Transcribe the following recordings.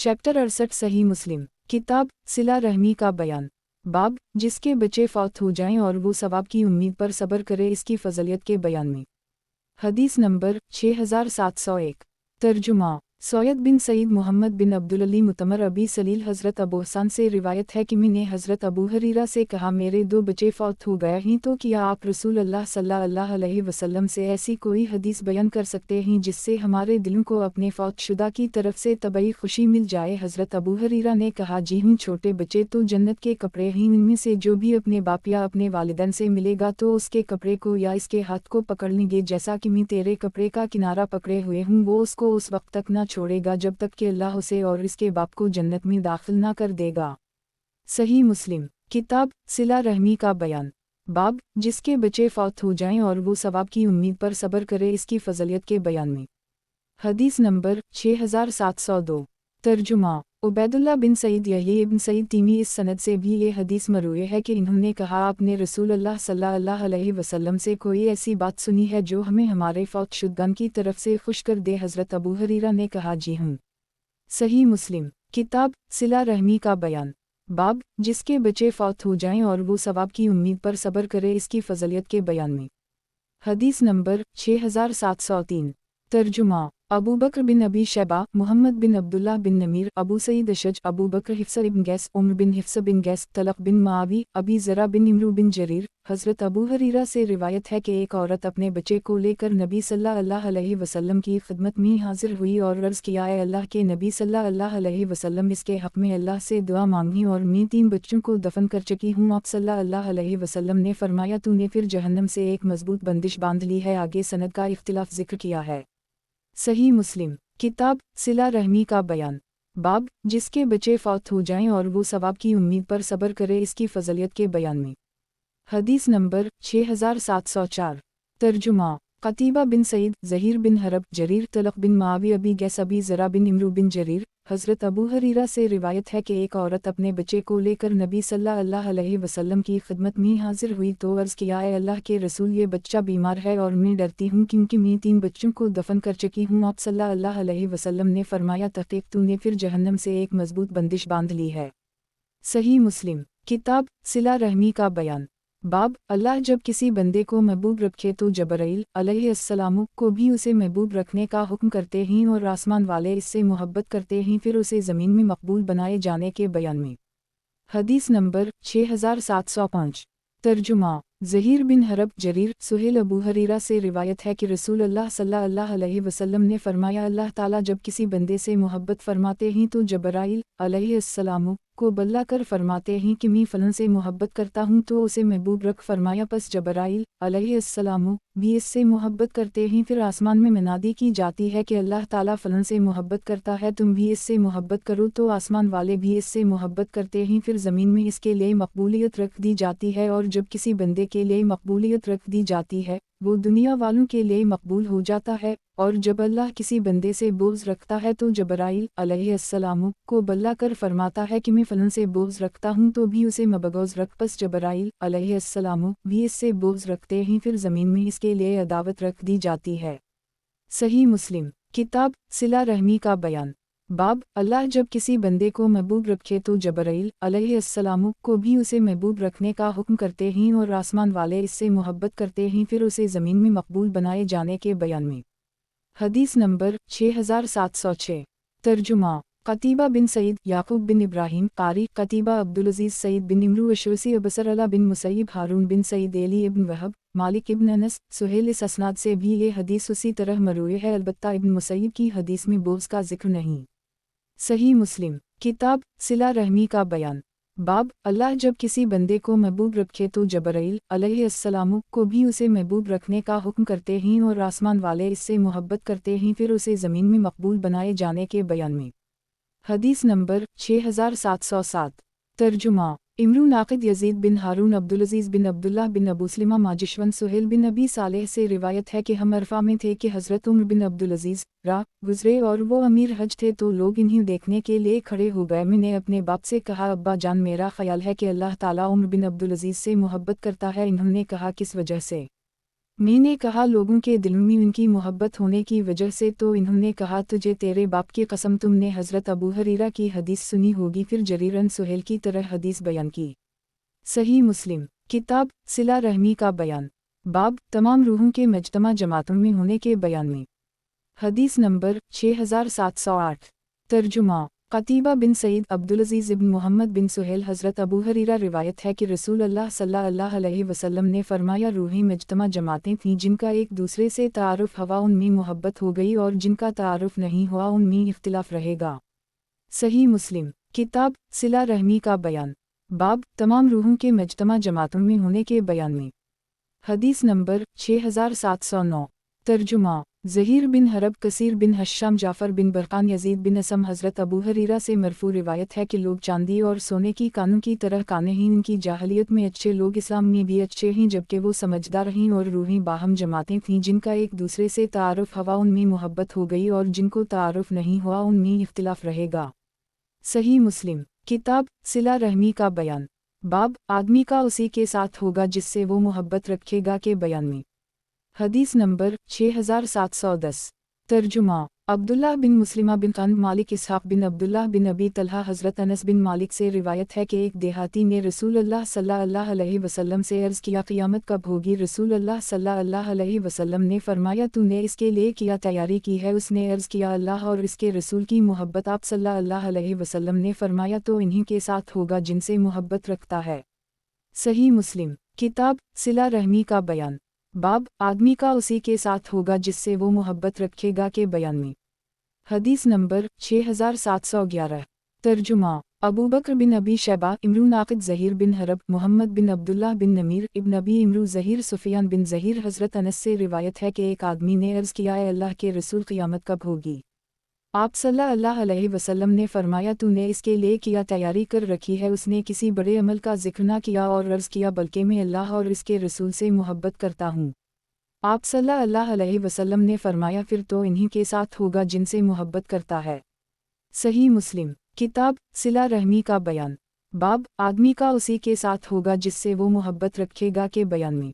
Chapter 68 सही मुस्लिम किताब सिला रहमी का बयान। बाब जिसके बच्चे फौत हो जाएं और वो सवाब की उम्मीद पर सब्र करे इसकी फजलियत के बयान में। हदीस नंबर 6701। तर्जुमा सैयद बिन सईद मोहम्मद बिन अब्दुल मुतमर अबी सलील हज़रत अबू हसन से रिवायत है कि मैंने हज़रत अबू हरीरा से कहा मेरे 2 बच्चे फौत हो गए हैं तो क्या आप रसूल अल्लाह सल्लल्लाहु अलैहि वसल्लम से ऐसी कोई हदीस बयान कर सकते हैं जिससे हमारे दिलों को अपने फौत शुदा की तरफ से तबई खुशी मिल जाए। हज़रत अबू हरीरा ने कहा जी हूँ, छोटे बच्चे तो जन्नत के कपड़े हैं, इनमें से जो भी अपने बाप या अपने वालिदैन से मिलेगा तो उसके कपड़े को या इसके हाथ को पकड़ लेंगे जैसा कि मैं तेरे कपड़े का किनारा पकड़े हुए हूँ। वो उसको उस वक्त तक न छोड़ेगा जब तक कि अल्लाह उसे और इसके बाप को जन्नत में दाखिल न कर देगा। सही मुस्लिम किताब सिला रहमी का बयान। बाब जिसके बच्चे फौत हो जाएं और वो सवाब की उम्मीद पर सब्र करे इसकी फजलियत के बयान में। हदीस नंबर 6702। तर्जुमा उबैदुल्लाह बिन सईद यही इब्न सईद तीमी इस सनद से भी ये हदीस मरूए है कि इन्होंने कहा आपने रसूल अल्लाह सल्लल्लाहु अलैहि वसल्लम से कोई ऐसी बात सुनी है जो हमें हमारे फौत शुदगान की तरफ से खुश कर दे। हज़रत अबू हरीरा ने कहा जी हूँ। सही मुस्लिम किताब सिला रहमी का बयान। बाब जिसके बच्चे फौत हो जाएं और वो सवाब की उम्मीद पर सब्र करे इसकी फजलियत के बयान में। हदीस नंबर 6703। तर्जुमा अबू बकर बिन अबी शैबा मोहम्मद बिन अब्दुल्लाह बिन नमीर अबू सईद अशज अबू बकर हिफ्स इब्न गैस उम्र बिन हिफ्स बिन गैस तलक बिन मावी अबी ज़रा बिन इमरू बिन जरीर। हज़रत अबू हरीरा से रिवायत है कि एक औरत अपने बच्चे को लेकर नबी सल्लल्लाहु अलैहि वसल्लम की खिदमत में हाजिर हुई और अर्ज़ किया ए अल्लाह के नबी सल्लल्लाहु अलैहि वसल्लम इसके हक़ में अल्लाह से दुआ मांगी और मैं 3 बच्चों को दफन कर चुकी हूँ। आप सल्लल्लाहु अलैहि वसल्लम ने फरमाया तूने फिर जहन्नम से एक मजबूत बंदिश बांध ली है। आगे सनद का इख्तिलाफ जिक्र किया है। सही मुस्लिम किताब सिला रहमी का बयान। बाब जिसके बच्चे फौत हो जाएं और वो सवाब की उम्मीद पर सब्र करे इसकी फजलियत के बयान में। हदीस नंबर 6704। तर्जुमा कतीबा बिन सईद ज़हीर बिन हरब जरीर तलक बिन मावी अबी गैस अबी ज़रा बिन इमरू बिन जरीर। हज़रत अबू हरीरा से रिवायत है कि एक औरत अपने बच्चे को लेकर नबी सल्लल्लाहु अलैहि वसल्लम की खिदमत में हाजिर हुई तो अर्ज़ किया ए अल्लाह के रसूल ये बच्चा बीमार है और मैं डरती हूँ क्योंकि मैं 3 बच्चों को दफन कर चुकी हूँ। आप सल्लल्लाहु अलैहि वसल्लम ने फरमाया तहक़ीक़ तूने फिर जहन्नम से एक मजबूत बंदिश बांध ली है। सही मुस्लिम किताब सिला रहमी का बयान। बाब अल्लाह जब किसी बंदे को महबूब रखे तो जबराइल अलैहिस्सलाम को भी उसे महबूब रखने का हुक्म करते हैं और आसमान वाले इससे मोहब्बत करते हैं फिर उसे ज़मीन में मकबूल बनाए जाने के बयान में। हदीस नंबर 6705। तर्जुमा ज़हीर बिन हरब जरीर सुहेल अबू हरीरा से रिवायत है कि रसूल अल्लाह सल्लल्लाहु अलैहि वसल्लम ने फरमाया अल्लाह ताला जब किसी बंदे से मोहब्बत फरमाते हैं तो जबराइल अलैहिस्सलाम को बल्ला कर फरमाते हैं कि मैं फ़लन से मोहब्बत करता हूँ तो उसे महबूब रख फरमाया। पस जबराइल अलैहिस्सलाम भी इससे मोहब्बत करते हैं फिर आसमान में मनादी की जाती है कि अल्लाह ताला फ़लन से मोहब्बत करता है तुम भी इससे मोहब्बत करो तो आसमान वाले भी इससे मोहब्बत करते हैं फिर ज़मीन में इसके लिए मकबूलियत रख दी जाती है और जब किसी बंदे के लिए मकबूलियत रख दी जाती है वो दुनिया वालों के लिए मकबूल हो जाता है और जब अल्लाह किसी बंदे से बोझ रखता है तो जबराइल अलैहिस्सलाम को बल्ला कर फरमाता है कि मैं फ़लन से बोझ रखता हूँ तो भी उसे मबगौज़ रख। पस जबराइल अलैहिस्सलाम भी इससे बोझ रखते हैं फिर ज़मीन में इसके लिए अदावत रख दी जाती है। सही मुस्लिम किताब सिला रहमी का बयान। बाब अल्लाह जब किसी बंदे को महबूब रखे तो जबराइल अलैहिस्सलाम को भी उसे महबूब रखने का हुक्म करते हैं और आसमान वाले इससे मोहब्बत करते हैं फिर उसे ज़मीन में मकबूल बनाए जाने के बयान में। हदीस नंबर 6706। तर्जुमा कतीबा बिन सईद याकूब बिन इब्राहिम कारी कतीबा अब्दुल अजीज़ सईद बिन इमरू अशरसी अबसर अला बिन मुसैब हारून बिन सईद एली इब्न वहब मालिक इब्न अनस सुहेल इस असनाद से भी ये हदीस उसी तरह मरूए है अलबत्ता इब्न मुसैब की हदीस में बोझ का जिक्र नहीं। सही मुस्लिम किताब सिला रहमी का बयान। बाब अल्लाह जब किसी बंदे को महबूब रखे तो जबराइल अलैहिस्सलाम को भी उसे महबूब रखने का हुक्म करते हैं और आसमान वाले इससे मोहब्बत करते हैं फिर उसे ज़मीन में मकबूल बनाए जाने के बयान में। हदीस नंबर 6707। तर्जुमा इमरू नाक़िद यजीद बिन हारून अब्दुल अजीज़ बिन अब्दुल्लाह बिन अबू सलिमा माजिशवन सुहेल बिन अबी सालेह से रिवायत है कि हम अरफा में थे कि हज़रत उमर बिन अब्दुल अजीज़ गुज़रे और वो अमीर हज थे तो लोग इन्हें देखने के लिए खड़े हो गए। मैंने अपने बाप से कहा अब्बा जान मेरा ख्याल है कि अल्लाह ताला उमर बिन अब्दुल अजीज़ से मोहब्बत करता है। इन्होंने कहा किस वजह से? میں نے کہا لوگوں کے دلوں میں ان کی محبت ہونے کی وجہ سے، تو انہوں نے کہا تجھے تیرے باپ کی قسم تم نے حضرت ابو ہریرہ کی حدیث سنی ہوگی، پھر جریر بن سہیل کی طرح حدیث بیان کی۔ صحیح مسلم کتاب صلہ رحمی کا بیان، باب تمام روحوں کے مجتمع جماعتوں میں ہونے کے بیان میں۔ حدیث نمبر 6708 ترجمہ قتیبہ بن سعید عبدالعزیز بن محمد بن سہیل حضرت ابو ہریرہ روایت ہے کہ رسول اللہ صلی اللہ علیہ وسلم نے فرمایا روحیں مجتمع جماعتیں تھیں جن کا ایک دوسرے سے تعارف ہوا ان میں محبت ہو گئی، اور جن کا تعارف نہیں ہوا ان میں اختلاف رہے گا۔ صحیح مسلم کتاب صلہ رحمی کا بیان، باب تمام روحوں کے مجتمع جماعتوں میں ہونے کے بیان میں۔ حدیث نمبر 6709 ترجمہ زہیر بن حرب کثیر بن حشام جعفر بن برقان یزید بن اسم حضرت ابو ہریرہ سے مرفوع روایت ہے کہ لوگ چاندی اور سونے کی کانوں کی طرح کانے ہیں، ان کی جاہلیت میں اچھے لوگ اسلام میں بھی اچھے ہیں جبکہ وہ سمجھدار ہیں، اور روحیں باہم جماعتیں تھیں جن کا ایک دوسرے سے تعارف ہوا ان میں محبت ہو گئی، اور جن کو تعارف نہیں ہوا ان میں اختلاف رہے گا۔ صحیح مسلم کتاب صلہ رحمی کا بیان، باب آدمی کا اسی کے ساتھ ہوگا جس سے وہ محبت رکھے گا کے بیان میں۔ حدیث نمبر 6710 ترجمہ عبداللہ بن مسلمہ بن قند مالک اسحاق بن عبداللہ بن ابی طلحہ حضرت انس بن مالک سے روایت ہے کہ ایک دیہاتی نے رسول اللہ صلی اللہ علیہ وسلم سے عرض کیا قیامت کب ہوگی؟ رسول اللہ صلی اللہ علیہ وسلم نے فرمایا تو نے اس کے لیے کیا تیاری کی ہے؟ اس نے عرض کیا اللہ اور اس کے رسول کی محبت۔ آپ صلی اللہ علیہ وسلم نے فرمایا تو انہی کے ساتھ ہوگا جن سے محبت رکھتا ہے۔ صحیح مسلم کتاب صلہ رحمی کا بیان، باب آدمی کا اسی کے ساتھ ہوگا جس سے وہ محبت رکھے گا کے بیان میں۔ حدیث نمبر 6711 ترجمہ ابو بکر بن ابی شیبہ امرو ناقد زہیر بن حرب محمد بن عبداللہ بن نمیر ابن ابی امرو زہیر سفیان بن زہیر حضرت انس سے روایت ہے کہ ایک آدمی نے عرض کیا اے اللہ کے رسول قیامت کب ہوگی؟ آپ صلی اللہ علیہ وسلم نے فرمایا تو نے اس کے لیے کیا تیاری کر رکھی ہے؟ اس نے کسی بڑے عمل کا ذکر نہ کیا اور عرض کیا بلکہ میں اللہ اور اس کے رسول سے محبت کرتا ہوں۔ آپ صلی اللہ علیہ وسلم نے فرمایا پھر تو انہی کے ساتھ ہوگا جن سے محبت کرتا ہے۔ صحیح مسلم کتاب صلہ رحمی کا بیان، باب آدمی کا اسی کے ساتھ ہوگا جس سے وہ محبت رکھے گا کے بیان میں۔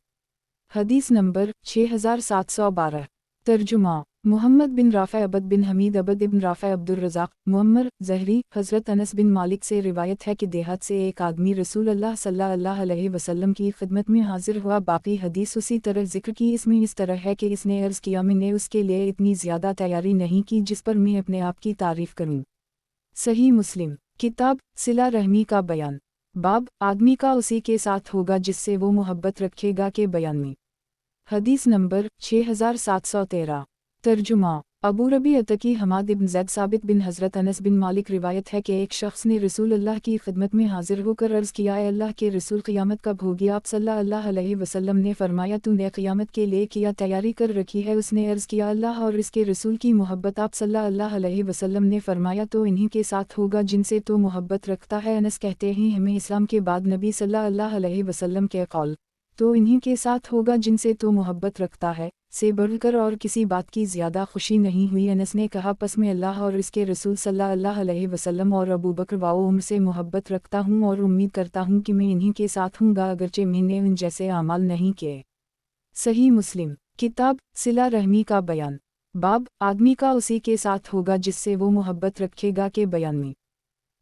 حدیث نمبر 6712 ترجمہ محمد بن رافع عبد بن حمید عبد ابن رافع عبد الرزاق معمر زہری حضرت انس بن مالک سے روایت ہے کہ دیہات سے ایک آدمی رسول اللہ صلی اللہ علیہ وسلم کی خدمت میں حاضر ہوا۔ باقی حدیث اسی طرح ذکر کی، اس میں اس طرح ہے کہ اس نے عرض کیا میں نے اس کے لیے اتنی زیادہ تیاری نہیں کی جس پر میں اپنے آپ کی تعریف کروں۔ صحیح مسلم کتاب صلہ رحمی کا بیان، باب آدمی کا اسی کے ساتھ ہوگا جس سے وہ محبت رکھے گا کے بیان میں۔ حدیث نمبر 6713 ترجمہ ابو ربیع عتکی حماد بن زید ثابت بن حضرت انس بن مالک روایت ہے کہ ایک شخص نے رسول اللہ کی خدمت میں حاضر ہو کر عرض کیا اے اللہ کے رسول قیامت کب ہوگی؟ آپ صلی اللہ علیہ وسلم نے فرمایا تو نے قیامت کے لیے کیا تیاری کر رکھی ہے؟ اس نے عرض کیا اللہ اور اس کے رسول کی محبت۔ آپ صلی اللہ علیہ وسلم نے فرمایا تو انہی کے ساتھ ہوگا جن سے تو محبت رکھتا ہے۔ انس کہتے ہیں ہمیں اسلام کے بعد نبی صلی اللہ علیہ وسلم کے قول تو انہی کے ساتھ ہوگا جن سے تو محبت رکھتا ہے سے بڑھ کر اور کسی بات کی زیادہ خوشی نہیں ہوئی۔ انس نے کہا پس میں اللہ اور اس کے رسول صلی اللہ علیہ وسلم اور ابو بکر و عمر سے محبت رکھتا ہوں اور امید کرتا ہوں کہ میں انہی کے ساتھ ہوں گا اگرچہ میں نے ان جیسے اعمال نہیں کیے۔ صحیح مسلم کتاب صلہ رحمی کا بیان، باب آدمی کا اسی کے ساتھ ہوگا جس سے وہ محبت رکھے گا کے بیان میں۔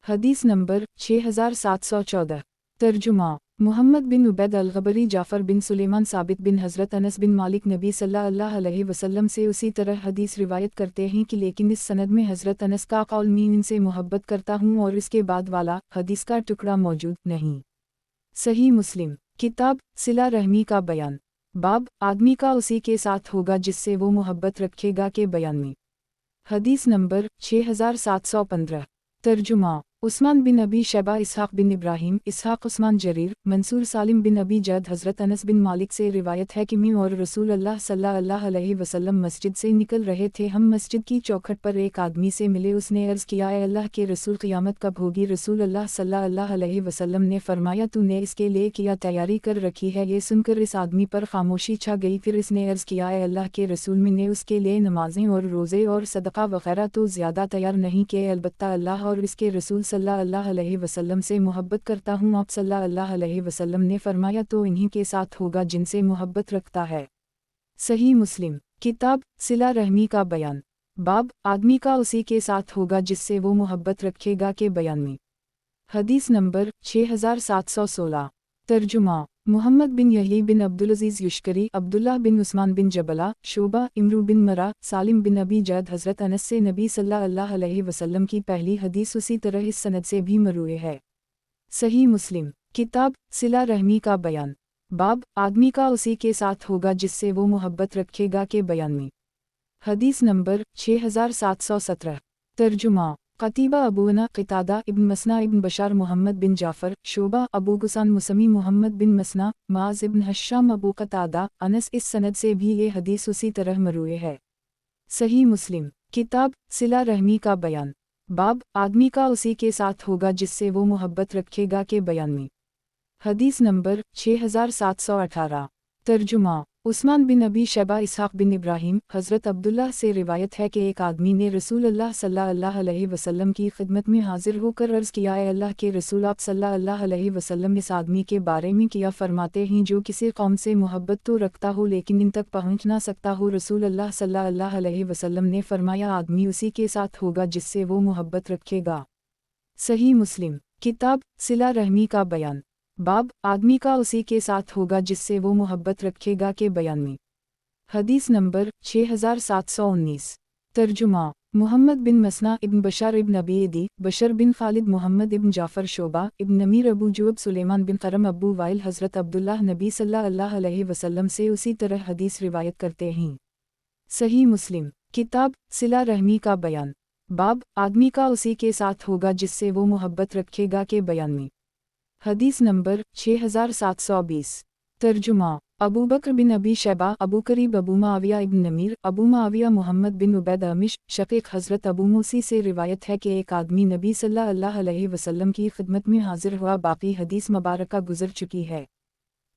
حدیث نمبر 6714 ترجمہ محمد بن عبید الغبری جعفر بن سلیمان ثابت بن حضرت انس بن مالک نبی صلی اللہ علیہ وسلم سے اسی طرح حدیث روایت کرتے ہیں کہ لیکن اس سند میں حضرت انس کا قول میں ان سے محبت کرتا ہوں اور اس کے بعد والا حدیث کا ٹکڑا موجود نہیں۔ صحیح مسلم کتاب صلہ رحمی کا بیان، باب آدمی کا اسی کے ساتھ ہوگا جس سے وہ محبت رکھے گا کے بیان میں۔ حدیث نمبر 6715 ترجمہ عثمان بن ابی شیبہ اسحاق بن ابراہیم اسحاق عثمان جریر منصور سالم بن ابی جد حضرت انس بن مالک سے روایت ہے کہ میں اور رسول اللہ صلی اللہ علیہ وسلم مسجد سے نکل رہے تھے، ہم مسجد کی چوکھٹ پر ایک آدمی سے ملے، اس نے عرض کیا اے اللہ کے رسول قیامت کب ہوگی؟ رسول اللہ صلی اللہ علیہ وسلم نے فرمایا تو نے اس کے لیے کیا تیاری کر رکھی ہے؟ یہ سن کر اس آدمی پر خاموشی چھا گئی، پھر اس نے عرض کیا اے اللہ کے رسول میں نے اس کے لیے نمازیں اور روزے اور صدقہ وغیرہ تو زیادہ تیار نہیں کیے، البتہ اللہ اور اس کے رسول صلی اللہ علیہ وسلم سے محبت کرتا ہوں۔ آپ صلی اللہ علیہ وسلم نے فرمایا تو انہی کے ساتھ ہوگا جن سے محبت رکھتا ہے۔ सही मुस्लिम किताब सिला रहमी का बयान बाब आदमी का उसी के साथ होगा जिससे वो मोहब्बत रखेगा के बयान में। हदीस नंबर 6716 तर्जुमा मोहम्मद बिन यही बिन अब्दुलअजीज़ युश्करी अब्दुल्लाह बिन उस्मान बिन जबला शोबा इमरू बिन मरा सालिम बिन अबी जद हज़रत अनस से नबी सल्लल्लाहु अलैहि वसल्लम की पहली हदीस उसी तरह इस सनद से भी मरूए है। सही मुस्लिम किताब सिला रहमी का बयान बाब आदमी का उसी के साथ होगा जिससे वो मोहब्बत रखेगा के बयान में। हदीस नंबर 6717 तर्जुमा क़तीबा अबूना क़तादा इब्न मसना इब्न बशार मोहम्मद बिन जाफ़र शोबा अबू गुसान मुसमी मोहम्मद बिन मसना माज़ इब्न हश्शाम अबू क़तादा अनस इस सनद से भी ये हदीस उसी तरह मरूए है। सही मुस्लिम किताब सिला रहमी का बयान बाब आदमी का उसी के साथ होगा जिससे वो मोहब्बत रखेगा के बयान में। हदीस नंबर 6718 तर्जुमा उस्मान बिन अबी शैबा इसहाक़ बिन इब्राहीम हज़रत अब्दुल्लाह से रिवायत है कि एक आदमी ने रसूलुल्लाह सल्लल्लाहु अलैहि वसल्लम की खिदमत में हाजिर होकर अर्ज़ किया, ए अल्लाह के रसूल, आप सल्लल्लाहु अलैहि वसल्लम इस आदमी के बारे में क्या फरमाते हैं जो किसी कौम से मोहब्बत तो रखता हो लेकिन इन तक पहुँच ना सकता हो। रसूलुल्लाह सल्लल्लाहु अलैहि वसल्लम ने फरमाया, आदमी उसी के साथ होगा जिससे वो मोहब्बत रखेगा। सही मुस्लिम किताब सिला रहमी का बयान बाब आदमी का उसी के साथ होगा जिससे वो मोहब्बत रखेगा के बयान में। हदीस नंबर 6719 तर्जुमा मोहम्मद बिन मसना इब्न बशार इब्न अबी एदी बशर बिन खालिद मोहम्मद इब्न जाफ़र शोबा इब्न नमीर अबू जुब सुलेमान बिन करम अबू वाइल हज़रत अब्दुल्लाह नबी सल्लल्लाहु अलैहि वसल्लम से उसी तरह हदीस रिवायत करते हैं। सही मुस्लिम किताब सिला रहमी का बयान बाब आदमी का उसी के साथ होगा जिससे वो मोहब्बत रखेगा के बयान में। हदीस नंबर 6720 तर्जुमा अबू बकर बिन अबी शैबा अबू करीब अबू माविया इब्न नमीर अबू माविया मोहम्मद बिन उबैद अमिश शकीक हज़रत अबू मूसी से रिवायत है कि एक आदमी नबी सल्लल्लाहु अलैहि वसल्लम की खिदमत में हाजिर हुआ। बाकी हदीस मुबारका गुजर चुकी है।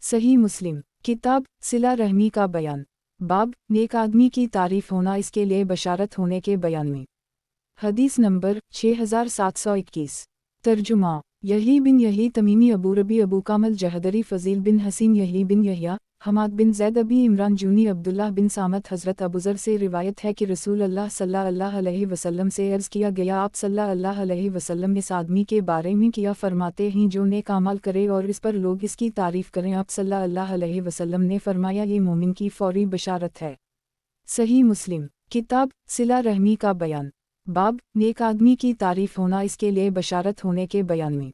सही मुस्लिम किताब सिला रहमी का बयान बाब नेक आदमी की तारीफ होना इसके लिए बशारत होने के बयान में। हदीस नंबर 6721 तर्जुमा यही बिन यही तमीमी अबू रबी अबू कामल जहदरी फ़ज़ील बिन हसीन यही बिन यहिया हमाद बिन ज़ैद अबी इमरान जूनी अब्दुल्लाह बिन सामत हज़रत अबूज़र से रिवायत है कि रसूलुल्लाह सल्लल्लाहु अलैहि वसल्लम से अर्ज़ किया गया, आप सल्लल्लाहु अलैहि वसल्लम इस आदमी के बारे में क्या फ़रमाते हैं जो नेक अमाल करे और इस पर लोग इसकी तारीफ़ करें। आप सल्लल्लाहु अलैहि वसल्लम ने फरमाया, ये मोमिन की फ़ौरी बशारत है। सही मुस्लिम किताब सिला रहमी का बयान बाब नेक आदमी की तारीफ होना इसके लिए बशारत होने के बयान में।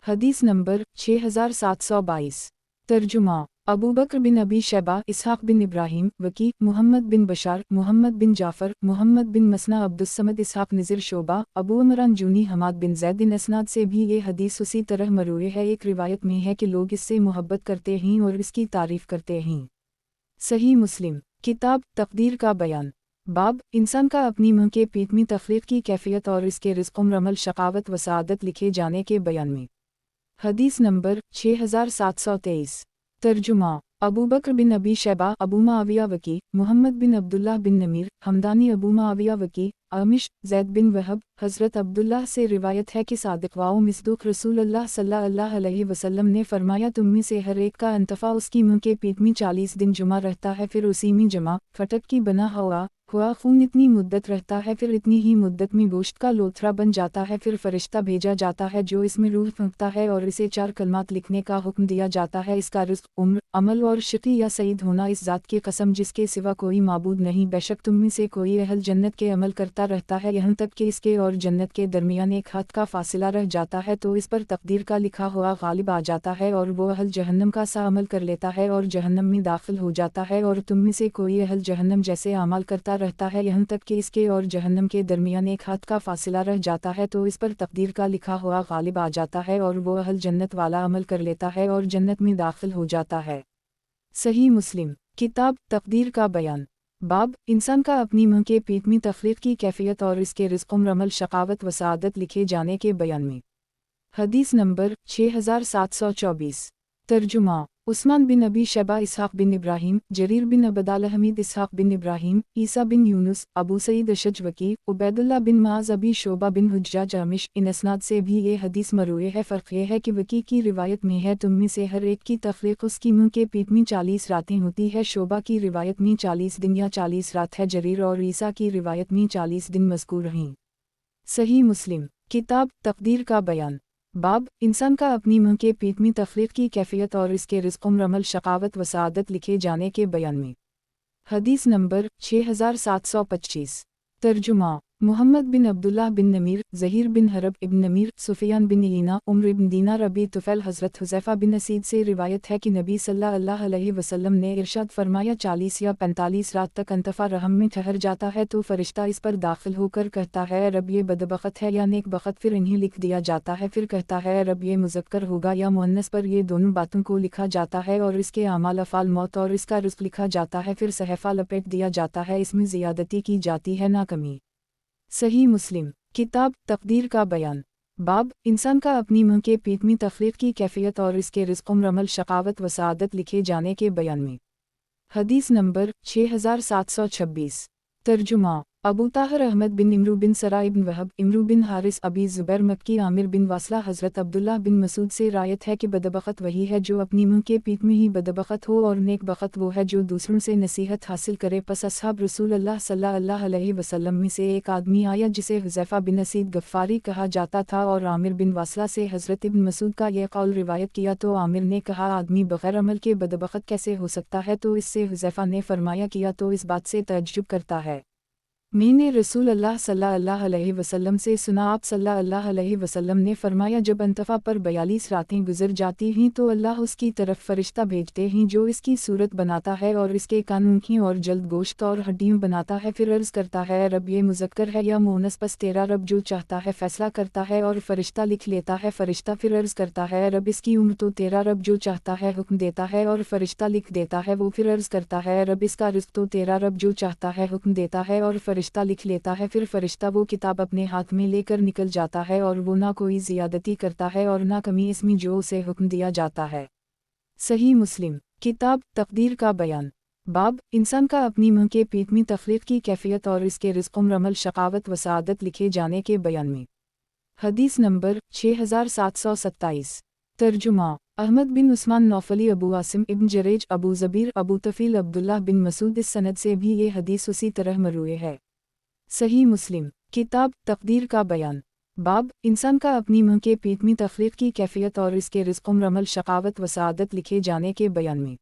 हदीस नंबर 6722 तर्जुमा अबू बकर बिन अबी शैबा इसहाक़ बिन इब्राहीम वकी मोहम्मद बिन बशार मोहम्मद बिन जाफ़र मोहम्मद बिन मसना अब्दुस्समद इसहाक़ नज़ीर शोबा अबू इमरान जूनी हमाद बिन ज़ैद इसनाद से भी ये हदीस उसी तरह मरूए है। एक रिवायत में है कि लोग इससे मोहब्बत करते हैं और इसकी तारीफ़ करते हैं। सही मुस्लिम किताब तक़दीर का बयान बाब इंसान का अपनी मुँह के पीठ में तख्लीक़ की कैफियत और इसके रिज़्क़ उम्र अमल शक़ावत व सआदत लिखे जाने के बयान में। हदीस नंबर 6723 तर्जुमा अबू बकर बिन अबी शैबा अबू माविया वकी मोहम्मद बिन अब्दुल्लाह बिन नमीर हमदानी अबू माविया वकी आमिश ज़ैद बिन वहब हज़रत अब्दुल्लाह से रिवायत है कि सादिक़ व मिस्दूक़ रसूलुल्लाह सल्लल्लाहु अलैहि वसल्लम ने फरमाया, तुम में से हर एक का अंतफ़ा उसकी मुँह के पीठ में 40 दिन जुमा रहता है, फिर उसी में जमा फटक की बना हुआ खून इतनी मुद्दत रहता है, फिर इतनी ही मुद्दत में गोश्त का लोथरा बन जाता है, फिर फरिश्ता भेजा जाता है जो इसमें रूह फूंकता है और इसे 4 कलमात लिखने का हुक्म दिया जाता है। इसका रिज़्क़ उम्र अमल और शक़ी या सईद होना इस ज़ात की कसम जिसके सिवा कोई माबूद नहीं, बेशक तुम में से कोई अहल जन्नत के अमल करता रहता है यहाँ तक कि इसके और जन्नत के दरमियान एक हाथ का फासिला रह जाता है, तो इस पर तक़दीर का लिखा हुआ गालिब आ जाता है और वो अहल जहन्नम का सा अमल कर लेता है और जहन्नम में दाखिल हो जाता है, और तुम में से कोई अहल जहन्नम जैसे अमल करता रहता है यहाँ तक कि इसके और जहन्नम के दरमियान एक हाथ का फासिला रह जाता है, तो इस पर तक़दीर का लिखा हुआ गालिब आ जाता है और वो अहल जन्नत वाला अमल कर लेता है और जन्नत में दाखिल हो जाता है। सही मुस्लिम किताब तक़दीर का बयान बाब इंसान का अपनी मुँह के पीठ में तख्लीक़ की कैफियत और इसके रिज़्क़ उम्र अमल शक़ावत व सआदत लिखे जाने के बयान में। हदीस नंबर 6724 तर्जुमा उस्मान बिन अबी शैबा, इसहाक बिन इब्राहीम, जरीर बिन अबदाल, हमीद इसहाक बिन इब्राहीम, ईसा बिन यूनुस, अबू सईद अशज वकी, उबैदुल्लाह बिन माज, अबी शोबा बिन हुज्जाज अमिश। इन असनाद से भी ये हदीस मरूए है। फ़र्क यह है कि वकी की रिवायत में है, तुम में से हर एक की तख्लीक उसकी मुँह के पेट में 40 रातें होती है। शोबा की रिवायत में 40 दिन या 40 रात है। जरीर और ईसा की रिवायत में 40 दिन मज़कूर हैं। सही मुस्लिम किताब तक़दीर का बयान। बाब इंसान का अपनी मुँह के पेट में तख्लीक की कैफियत और इसके रिज़्क़, उम्र, अमल, शक़ावत व सआदत लिखे जाने के बयान में। हदीस नंबर 6725। तर्जुमा मुहम्मद बिन अब्दुल्लाह बिन नमीर, ज़हीर बिन हरब इब्न नमीर, सुफ़ियान बिन ईना, उम्र इब्न दीनार, अबी तुफ़ैल, हज़रत हुज़ैफ़ा बिन असीद से रिवायत है कि नबी सल्लल्लाहु अलैहि वसल्लम ने इरशाद फरमाया, 40 या 45 रात तक अंतफ़ा रहम में ठहर जाता है तो फ़रिश्ता इस पर दाखिल होकर कहता है, रब ये बदबख़त है या नेक बख़त। फिर इन्हें लिख दिया जाता है। फिर कहता है, रब ये मुज़क्कर होगा या मुअन्नस। पर ये दोनों बातों को लिखा जाता है और इसके आमाल, अफ़ाल, मौत और इसका रिज़्क़ लिखा जाता है। फिर सहफ़ा लपेट दिया जाता है, इसमें ज़ियादती की जाती है ना कमी। सही मुस्लिम किताब तक़दीर का बयान। बाब इंसान का अपनी मुँह के पेट में तख्लीक की कैफियत और इसके रिज़्क़, उम्र, अमल, शक़ावत व सआदत लिखे जाने के बयान में। हदीस नंबर 6726। तर्जुमा अबू ताहिर अहमद बिन इमरू बिन सरा इब्न वहब, इमरू बिन हारिस, अबी ज़ुबैर मक्की, आमिर बिन वासला, हज़रत अब्दुल्लाह बिन मसूद से रायत है कि बदबख़त वही है जो अपनी मुँह के पेट में ही बदबख़त हो, और नेक बख़त वो है जो दूसरों से नसीहत हासिल करे। पस अस्हाब रसूलुल्लाह सल्लल्लाहु अलैहि वसल्लम में से एक आदमी आया जिसे हुज़ैफ़ा बिन असीद गफ़ारी कहा जाता था, और आमिर बिन वासला से हज़रत इब्न मसूद का यह कौल रिवायत किया। तो आमिर ने कहा, आदमी बग़ैर अमल के बदबख़त कैसे हो सकता है? तो इससे हुज़ैफ़ा ने फरमाया, किया तो इस बात से तअज्जुब करता है। मैंने रसूल अल्लाह सल्लल्लाहु अलैहि वसल्लम से सुना, आप सल्लल्लाहु अलैहि वसल्लम ने फरमाया, जब अंतफ़ा पर 42 रातें गुजर जाती हैं तो अल्लाह उसकी तरफ फ़रिश्ता भेजते हैं जो इसकी सूरत बनाता है और इसके कान, आँखें और जल्द गोश्त और हड्डियाँ बनाता है। फिर अर्ज़ करता है, रब ये मुज़क्कर है या मुअन्नस? बस तेरा रब जो चाहता है फ़ैसला करता है और फ़रिश्ता लिख लेता है। फ़रिश्ता फिर अर्ज़ करता है, रब इसकी उम्र? तो तेरा रब जो चाहता है हुक्म देता है और फ़रिश्ता लिख देता है। वो फिर अर्ज़ करता है, रब इसका रिज़्क़? तो तेरा रब जो चाहता है हुक्म देता है और फ़रिश्ता लिख लेता है। फिर फ़रिश्ता वो किताब अपने हाथ में लेकर निकल जाता है और वो ना कोई ज़ियादती करता है और ना कमी इसमें जो उसे हुक्म दिया जाता है। सही मुस्लिम किताब तक़दीर का बयान। बाब इंसान का अपनी मुँह के पेट में तख्लीक की कैफियत और इसके रिज़्क़, उम्र, अमल, शक़ावत व सआदत लिखे जाने के बयान में। हदीस नंबर 6727। तर्जुमा अहमद बिन उस्मान नौफली, अबू आसिम, इब्न जरेज, अबू ज़बीर, अबू तफ़ील, अब्दुल्लाह बिन मसूद। इस सनद से भी ये हदीस उसी तरह मरूए है। सही मुस्लिम किताब तक़दीर का बयान। बाब इंसान का अपनी मुँह के पेट में तख्लीक की कैफियत और इसके रिज़्क़, उम्र, अमल, शक़ावत व सआदत लिखे जाने के बयान में।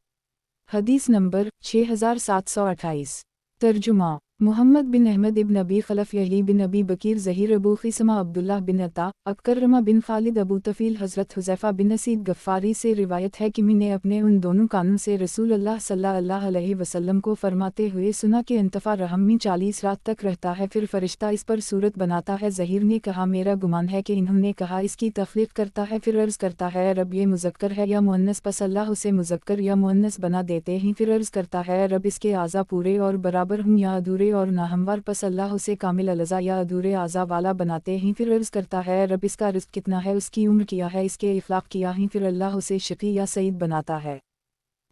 हदीस नंबर 6728। तर्जुमा मुहम्मद बिन अहमद इब्न अबी खलफ़, यही बिन अबी बकीर, ज़हीर, अबू ख़िसमा, अब्दुल्लाह बिन अता, अकरमा बिन खालिद, अबू तफ़ील, हज़रत हुज़ैफ़ा बिन असीद गफ़ारी से रिवायत है कि मैंने अपने उन दोनों कानों से रसूलुल्लाह सल्लल्लाहु अलैहि वसल्लम को फरमाते हुए सुना कि अंतफ़ा रहम में 40 रात तक रहता है, फिर फ़रिश्ता इस पर सूरत बनाता है। ज़हीर ने कहा, मेरा गुमान है कि इन्होंने कहा इसकी तख्लीक करता है। फिर अर्ज़ करता है, रब ये मुज़क्कर है या मुअन्नस? पस अल्लाह उसे मुज़क्कर या मुअन्नस बना देते हैं। फिर अर्ज़ करता है, रब इसके आज़ा पूरे और बराबर हूँ या अधूरे और नाहमवार? पस अल्लाह उसे कामिल अलज़ा या अधूरे आज़ा वाला बनाते हैं। फिर अर्ज़ करता है, रब इसका रिज़्क़ कितना है, उसकी उम्र क्या है, इसके इख़लाक़ क्या हैं? फिर अल्लाह उसे शक़ी या सईद बनाता है।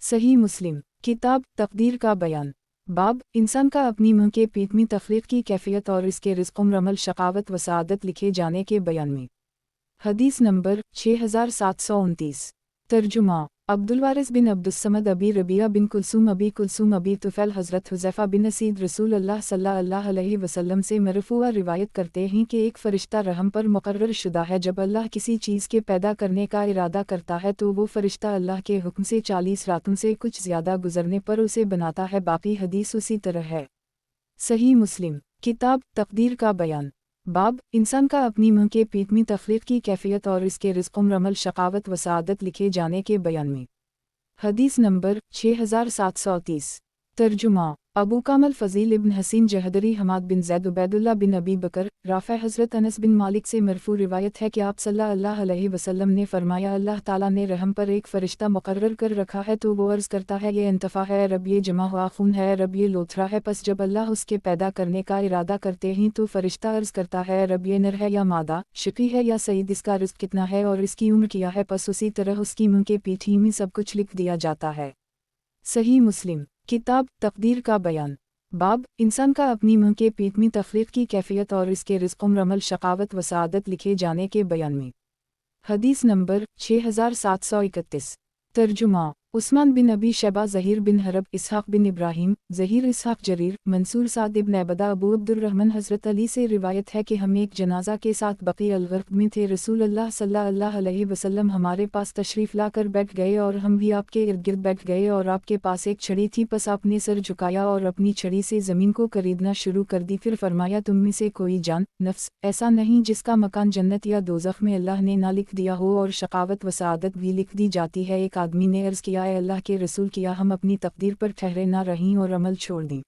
सही मुस्लिम किताब तक़दीर का बयान। बाब इंसान का अपनी मुँह के पेट में तख्लीक की कैफियत और इसके रिज़्क़, उम्र, अमल, शक़ावत व सआदत लिखे जाने के बयान में। हदीस नंबर 6729। तर्जुमा अब्दुलवारिस बिन अब्दुस्समद, अबी रबिया बिन कुलसूम, अबी कुलसूम, अबी तुफ़ैल, हज़रत हुज़ैफ़ा बिन असीद रसूलुल्लाह सल्लल्लाहु अलैहि वसल्लम से मरफ़ूआ रिवायत करते हैं कि एक फ़रिश्ता रहम पर मुक़र्रर शुदा है। जब अल्लाह किसी चीज़ के पैदा करने का इरादा करता है तो वो फ़रिश्ता अल्लाह के हुक्म से 40 रातों से कुछ ज़्यादा गुजरने पर उसे बनाता है। बाकी हदीस उसी तरह है। सही मुस्लिम किताब तक़दीर का बयान। बाब इंसान का अपनी मुँह के पेट में तख्लीक की कैफियत और इसके रिज़्क़, उम्र, अमल, शक़ावत व सआदत लिखे जाने के बयान में। हदीस नंबर 6730। तर्जुमा अबू कामल फ़ज़ील इब्न हसीन जहदरी हमाद बिन ज़ैद उबैदुल्लाह बिन अबी बकर राफ़े हज़रत अनस बिन मालिक से मरफ़ू रिवायत है कि आप सल्लल्लाहु अलैहि वसल्लम ने फ़रमाया, अल्लाह ताला ने रहम पर एक फ़रिश्ता मुक़र्रर कर रखा है तो वो अर्ज़ करता है ये इंतफ़ा है रब, ये जमा हुआ खून है रब, ये लोथरा है। पस जब अल्लाह उसके पैदा करने का इरादा करते ही तो फ़रिश्ता अर्ज़ करता है रब, ये नर है या मादा, शक़ी है या सईद, इसका रिज़्क़ कितना है और इसकी उम्र क्या है। पस उसी तरह उसकी मुँह के पीठ ही में सब कुछ लिख दिया जाता है। सही मुस्लिम। किताब तक़दीर का बयान। बाब इंसान का अपनी मुँह के पीठ में तख़लीक़ की कैफ़ियत और इसके रिज़्क़, उम्र, अमल, शक़ावत व सआदत लिखे जाने के बयान में। हदीस नंबर 6731। तर्जुमा उस्मान बिन अबी शैबा, ज़हीर बिन हरब, इसहाक़ बिन इब्राहीम, ज़हीर इसहाक़ जरीर, मंसूर साद इब्न अबदा, अबू अब्दुर्रहमान हज़रत अली से रिवायत है कि हम एक जनाजा के साथ बक़ी अल-ग़रक़ में थे। रसूल अल्लाह सल्लल्लाहु अलैहि वसल्लम हमारे पास तशरीफ़ लाकर बैठ गए और हम भी आपके इर्द गिर्द बैठ गए और आपके पास एक छड़ी थी। पस आपने सर झुकाया और अपनी छड़ी से ज़मीन को करीदना शुरू कर दी। फिर फरमाया, तुम में से कोई जान नफ्स ऐसा नहीं जिसका मकान जन्नत या दोज़ख में अल्लाह ने ना लिख दिया हो और शक़ावत व सआदत भी लिख दी जाती है। एक आदमी ने अर्ज़ किया, ए अल्लाह के रसूल, किया हम अपनी तक़दीर पर ठहरे ना रहीं और अमल छोड़ दें?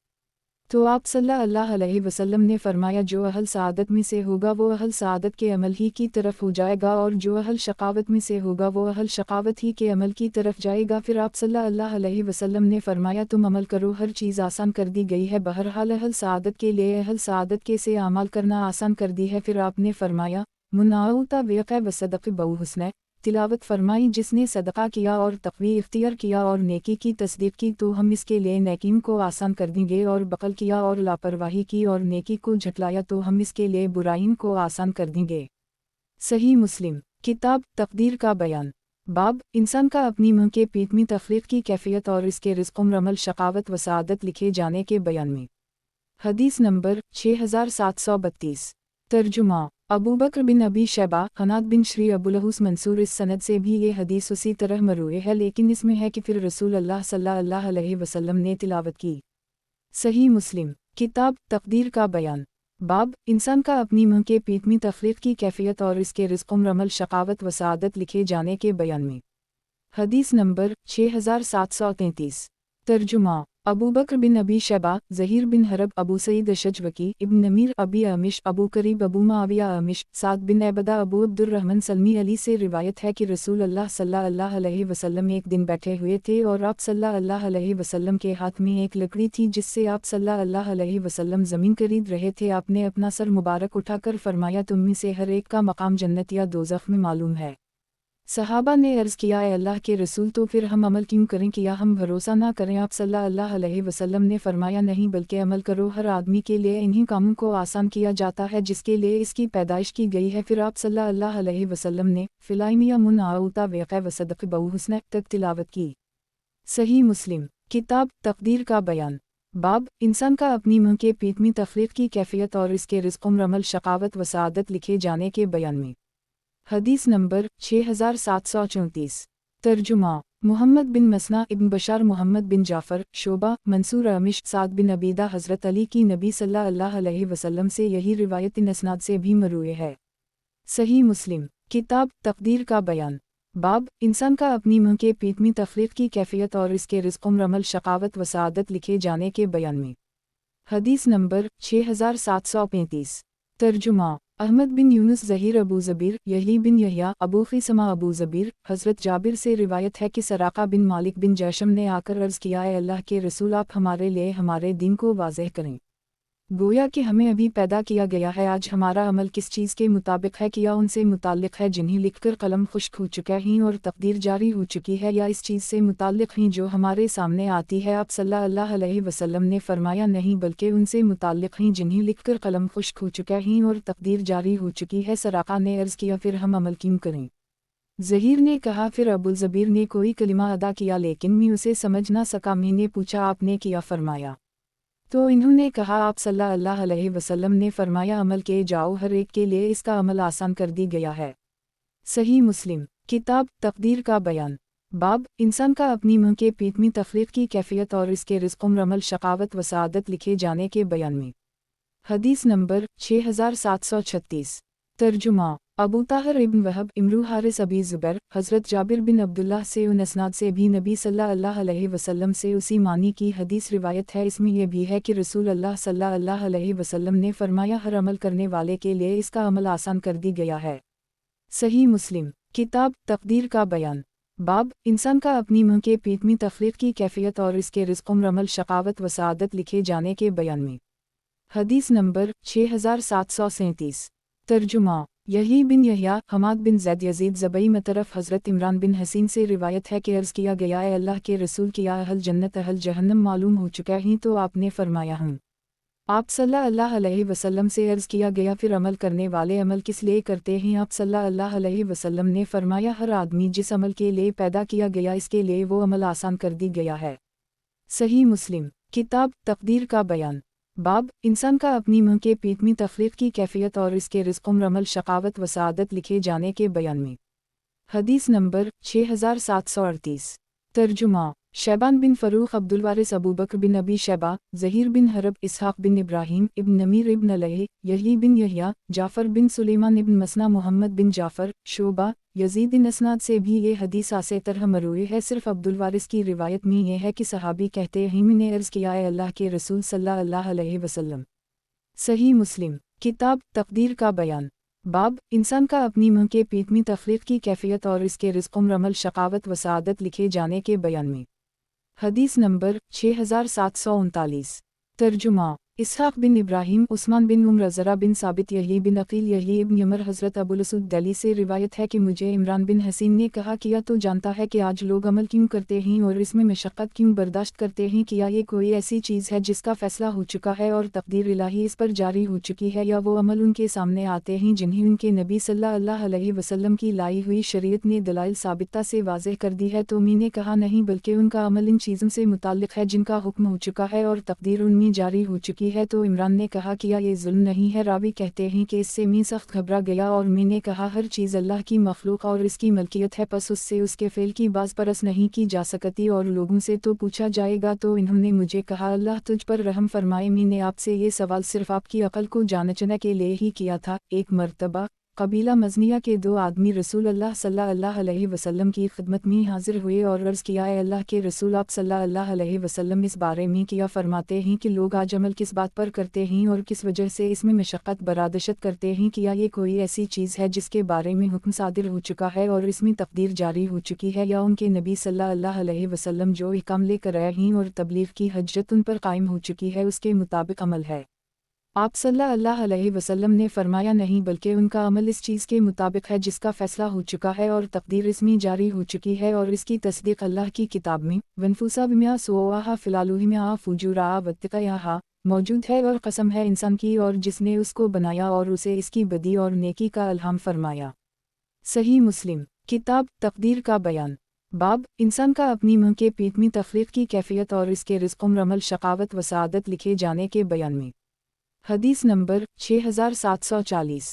तो आप सल्लल्लाहु अलैहि वसल्लम ने फरमाया, जो अहल सआदत में से होगा वो अहल सआदत के अमल ही की तरफ हो जाएगा और जो अहल शक़ावत में से होगा वो अहल शक़ावत ही के अमल की तरफ जाएगा। फिर आप सल्लल्लाहु अलैहि वसल्लम ने फरमाया, तुम अमल करो, हर चीज़ आसान कर दी गई है। बहरहाल अहल सआदत के लिए अहल सआदत के से अमल करना आसान कर दी है। फिर आपने फरमाया, मुनाउता वेक़ व सदक़ बहु हुस्न, तिलावत फरमाई, जिसने सदका किया और तक़वी इख्तियार किया और नेकी की तस्दीक की तो हम इसके लिए नेकीम को आसान कर देंगे, और बक़ल किया और लापरवाही की और नेकी को झटलाया तो हम इसके लिए बुराइन को आसान कर देंगे। सही मुस्लिम। किताब तक़दीर का बयान। बाब इंसान का अपनी मुँह के पीठ में तख़लीक़ की कैफ़ियत और इसके रिज़्क़, उम्र, अमल, शक़ावत व सआदत लिखे जाने के बयान में। हदीस नंबर 6732। तर्जुमा अबू बकर बिन अबी शैबा, क़नात बिन श्री अबुलहूस मंसूर। इस सनद से भी ये हदीस उसी तरह मरूए है, लेकिन इसमें है कि फिर रसूल अल्लाह सल्लल्लाहु अलैहि वसल्लम ने तिलावत की। सही मुस्लिम। किताब तक़दीर का बयान। बाब इंसान का अपनी मुँह के पीठ में तख़लीक़ की कैफ़ियत और इसके रिज़्क़, उम्र, अमल, शक़ावत व सआदत लिखे जाने के बयान में। हदीस नंबर 6733। तर्जुमा अबू बकर बिन अबी शैबा, ज़हीर बिन हरब, अबू सईद अशजवकी, इब्न नमीर, अबी अमिश, अबू करीब, अबू मुआविया अमिश, साद बिन अबदा, अबू अब्दुर्रहमान सलमी अली से रिवायत है कि रसूल अल्लाह सल्लल्लाहु अलैहि वसल्लम एक दिन बैठे हुए थे और आप सल्लल्लाहु अलैहि वसल्लम के हाथ में एक लकड़ी थी जिससे आप सल्लल्लाहु अलैहि वसल्लम ज़मीन करीद रहे थे। आपने अपना सर मुबारक उठाकर फरमाया, तुम में से हर एक का मकाम जन्नत या दोज़ख में मालूम है। सहाबा ने अर्ज़ किया, ए अल्लाह के रसूल, तो फिर हम अमल क्यों करें, किया हम भरोसा ना करें? आप सल्लल्लाहु अलैहि वसल्लम ने फरमाया, नहीं बल्कि अमल करो, हर आदमी के लिए इन्हीं कामों को आसान किया जाता है जिसके लिए इसकी पैदाइश की गई है। फिर आप सल्लल्लाहु अलैहि वसल्लम ने फ़िलाइमिया मुनाउता वेक़ व सदक़ बहु हुस्न तक तिलावत की। सही मुस्लिम। किताब तक़दीर का बयान। बाब इंसान का अपनी मुँह के पीठ में तख़लीक़ की कैफ़ियत और इसके रिज़्क़, उम्र, अमल, शक़ावत व सआदत लिखे जाने के बयान में। हदीस नंबर 6734। तर्जुमा मुहम्मद बिन मसना, इब्न बशार, मोहम्मद बिन जाफ़र, शोबा, मंसूर अमिश, साद बिन अबीदा, हज़रत अली की नबी सल्लल्लाहु अलैहि वसल्लम से यही रिवायत इस्नाद से भी मरूए है। सही मुस्लिम। किताब तक़दीर का बयान। बाब इंसान का अपनी मुँह के पीठ में तख़लीक़ की कैफ़ियत और इसके रिज़्क़, उम्र, अमल, शक़ावत व सआदत लिखे जाने के बयान में। हदीस नंबर 6735। तर्जुमा अहमद बिन यूनुस, ज़हीर, अबू ज़बीर, यही बिन यहया, अबू ख़िसमा, अबू ज़बीर, हज़रत जाबिर से रिवायत है कि सराक़ा बिन मालिक बिन जैशम ने आकर अर्ज़ किया, ए अल्लाह के रसूल, आप हमारे लिए हमारे दीन को वाज़ेह करें। गोया कि हमें अभी पैदा किया गया है, आज हमारा अमल किस चीज़ के मुताबिक है, किया उनसे मुताल्लिक़ है जिन्हें लिखकर कलम खुश्क हो चुका है और तक़दीर जारी हो चुकी है, या इस चीज़ से मुताल्लिक़ हैं जो हमारे सामने आती है? आप सल्लल्लाहु अलैहि वसल्लम ने फरमाया, नहीं बल्कि उनसे मुताल्लिक़ हैं जिन्हें लिखकर कलम खुश्क हो चुका है और तक़दीर जारी हो चुकी है। सराक़ा ने अर्ज़ किया, फिर हम अमल क्यों करें? ज़हीर ने कहा, फिर अबू ज़बीर ने कोई कलिमा अदा किया लेकिन मैं उसे समझ ना सका। मैंने पूछा, आपने किया? फरमाया तो इन्होंने कहा, आप सल्लल्लाहु अलैहि वसल्लम ने फरमाया, अमल के जाओ, हर एक के लिए इसका अमल आसान कर दी गया है। सही मुस्लिम। किताब तक़दीर का बयान। बाब इंसान का अपनी मुँह के पीठ में तख़लीक़ की कैफ़ियत और इसके रिज़्क़, उम्र, अमल, शक़ावत व सआदत लिखे जाने के बयान में। हदीस नंबर 6736। तर्जुमा अबू ताहिर इब्न वहब इमरू हारिस अबी ज़ुबैर हज़रत जाबिर बिन अब्दुल्लाह से उन असनाद से भी नबी सल्लल्लाहु अलैहि वसल्लम से उसी मानी की हदीस रिवायत है। इसमें यह भी है कि रसूल अल्लाह सल्लल्लाहु अलैहि वसल्लम ने फरमाया, हर अमल करने वाले के लिए इसका अमल आसान कर दी गया है। सही मुस्लिम किताब तकदीर का बयान बाब इंसान का अपनी मुँह के पीठ में तख्लीक की कैफियत और इसके रिज़्क़ उम्र अमल शकावत व सआदत लिखे जाने के बयान में। हदीस नंबर 6737। तर्जुमा यही बिन यहया हमाद बिन ज़ैद यज़ीद ज़बई मतरफ हज़रत इमरान बिन हसीन से रिवायत है कि अर्ज़ किया गया है, अल्लाह के रसूल किया अहल जन्नत अहल जहन्नम मालूम हो चुका ही तो आपने फरमाया हूँ। आप सल्लल्लाहु अलैहि वसल्लम से अर्ज़ किया गया, फिर अमल करने वाले अमल किस लिए करते हैं? आप सल्लल्लाहु अलैहि वसल्लम ने फरमाया, हर आदमी जिस अमल के लिए पैदा किया गया इसके लिए वो अमल आसान कर दी गया है। सही मुस्लिम किताब तकदीर का बयान बाब इंसान का अपनी मुँह के पीठ में तख्लीक की कैफियत और इसके रिज़्क़ उम्र अमल शकावत व सआदत लिखे जाने के बयान में। हदीस नंबर 6738। तर्जुमा शैबान बिन फ़रूख़ अब्दुल वारिस अबू बकर बिन अबी शैबा ज़हीर बिन हरब इसहाक़ बिन इब्राहीम इब्न नमीर इब्न अलैह यही बिन यहया जाफ़र बिन सुलेमान इब्न मसना मोहम्मद बिन जाफ़र शोबा यज़ीद इन असनाद से भी ये हदीस आसे तरह मरूई है। सिर्फ अब्दुल वारिस की रिवायत में यह है कि सहाबी कहते हैं, मैंने अर्ज़ किया है अल्लाह के रसूल सल्लल्लाहु अलैहि वसल्लम। सही मुस्लिम किताब तकदीर का बयान बाब इंसान का अपनी मुँह के पीठ में तख्लीक की कैफियत और इसके रिज़्क़ उम्र अमल शकावत व सआदत लिखे जाने के बयान में। हदीस नंबर 6739। तर्जुमा इसहाक़ बिन इब्राहीम उस्मान बिन उमर ज़रा बिन साबित यही बिन अकील यही इब्न यमर हज़रत अबुल असद दिल्ली से रिवायत है कि मुझे इमरान बिन हसीन ने कहा, किया तो जानता है कि आज लोग अमल क्यों करते हैं और इसमें मशक्क़त क्यों बर्दाश्त करते हैं? किया ये कोई ऐसी चीज़ है जिसका फ़ैसला हो चुका है और तक़दीर इलाही इस पर जारी हो चुकी है, या वो अमल उनके सामने आते हैं जिन्हें उनके नबी सल्लल्लाहु अलैहि वसल्लम की लाई हुई शरीयत ने दलाइल साबिता से वाज़ेह कर दी है? तो मैंने कहा नहीं, बल्कि उनका अमल इन चीज़ों से मुताल्लिक़ है जिनका हुक्म हो चुका है और तक़दीर उनमें जारी हो चुकी है। तो इमरान ने कहा, किया ये जुल्म नहीं है? रावी कहते हैं कि इससे मैं सख्त घबरा गया और मैंने कहा, हर चीज़ अल्लाह की मखलूक और इसकी मलकियत है, बस उससे उसके फ़ेल की बाज़ परस नहीं की जा सकती और लोगों से तो पूछा जाएगा। तो इन्होंने मुझे कहा, अल्लाह तुझ पर रहम फरमाए, मैंने आपसे ये सवाल सिर्फ आपकी अक़ल को जांचने के लिए ही किया था। एक मरतबा कबीला मज़निया के दो आदमी रसूल अल्लाह सल्लल्लाहु अलैहि वसल्लम की खिदमत में हाजिर हुए और अर्ज़ किया, अल्लाह के रसूल आप सल्लल्लाहु अलैहि वसल्लम इस बारे में क्या फरमाते हैं कि लोग आज अमल किस बात पर करते हैं और किस वजह से इसमें मशक्क़त बर्दाश्त करते हैं? किया ये कोई ऐसी चीज़ है जिसके बारे में हुक्म सादिर हो चुका है और इसमें तक़दीर जारी हो चुकी है, या उनके नबी सल्लल्लाहु अलैहि वसल्लम जो अहकाम लेकर आए हैं और तबलीग की हज्जत उन पर कायम हो चुकी है उसके मुताबिक अमल है? आप सल्लल्लाहु अलैहि वसल्लम ने फरमाया, नहीं, बल्कि उनका अमल इस चीज़ के मुताबिक है जिसका फ़ैसला हो चुका है और तक़दीर इसमें जारी हो चुकी है और इसकी तस्दीक अल्लाह की किताब में वनफूसा बिमा सोआहा फ़िलालुहिमा फुजुरा वत्तक़याहा मौजूद है। और कसम है इंसान की और जिसने उसको बनाया और उसे इसकी बदी और नेकी का अल्हाम फरमाया। सही मुस्लिम किताब तक़दीर का बयान बाब इंसान का अपनी मुँह के पीठ में तख्लीक की कैफियत और इसके रिज़्क़ उम्र अमल शकावत व सआदत लिखे जाने के बयान में। हदीस नंबर 6740।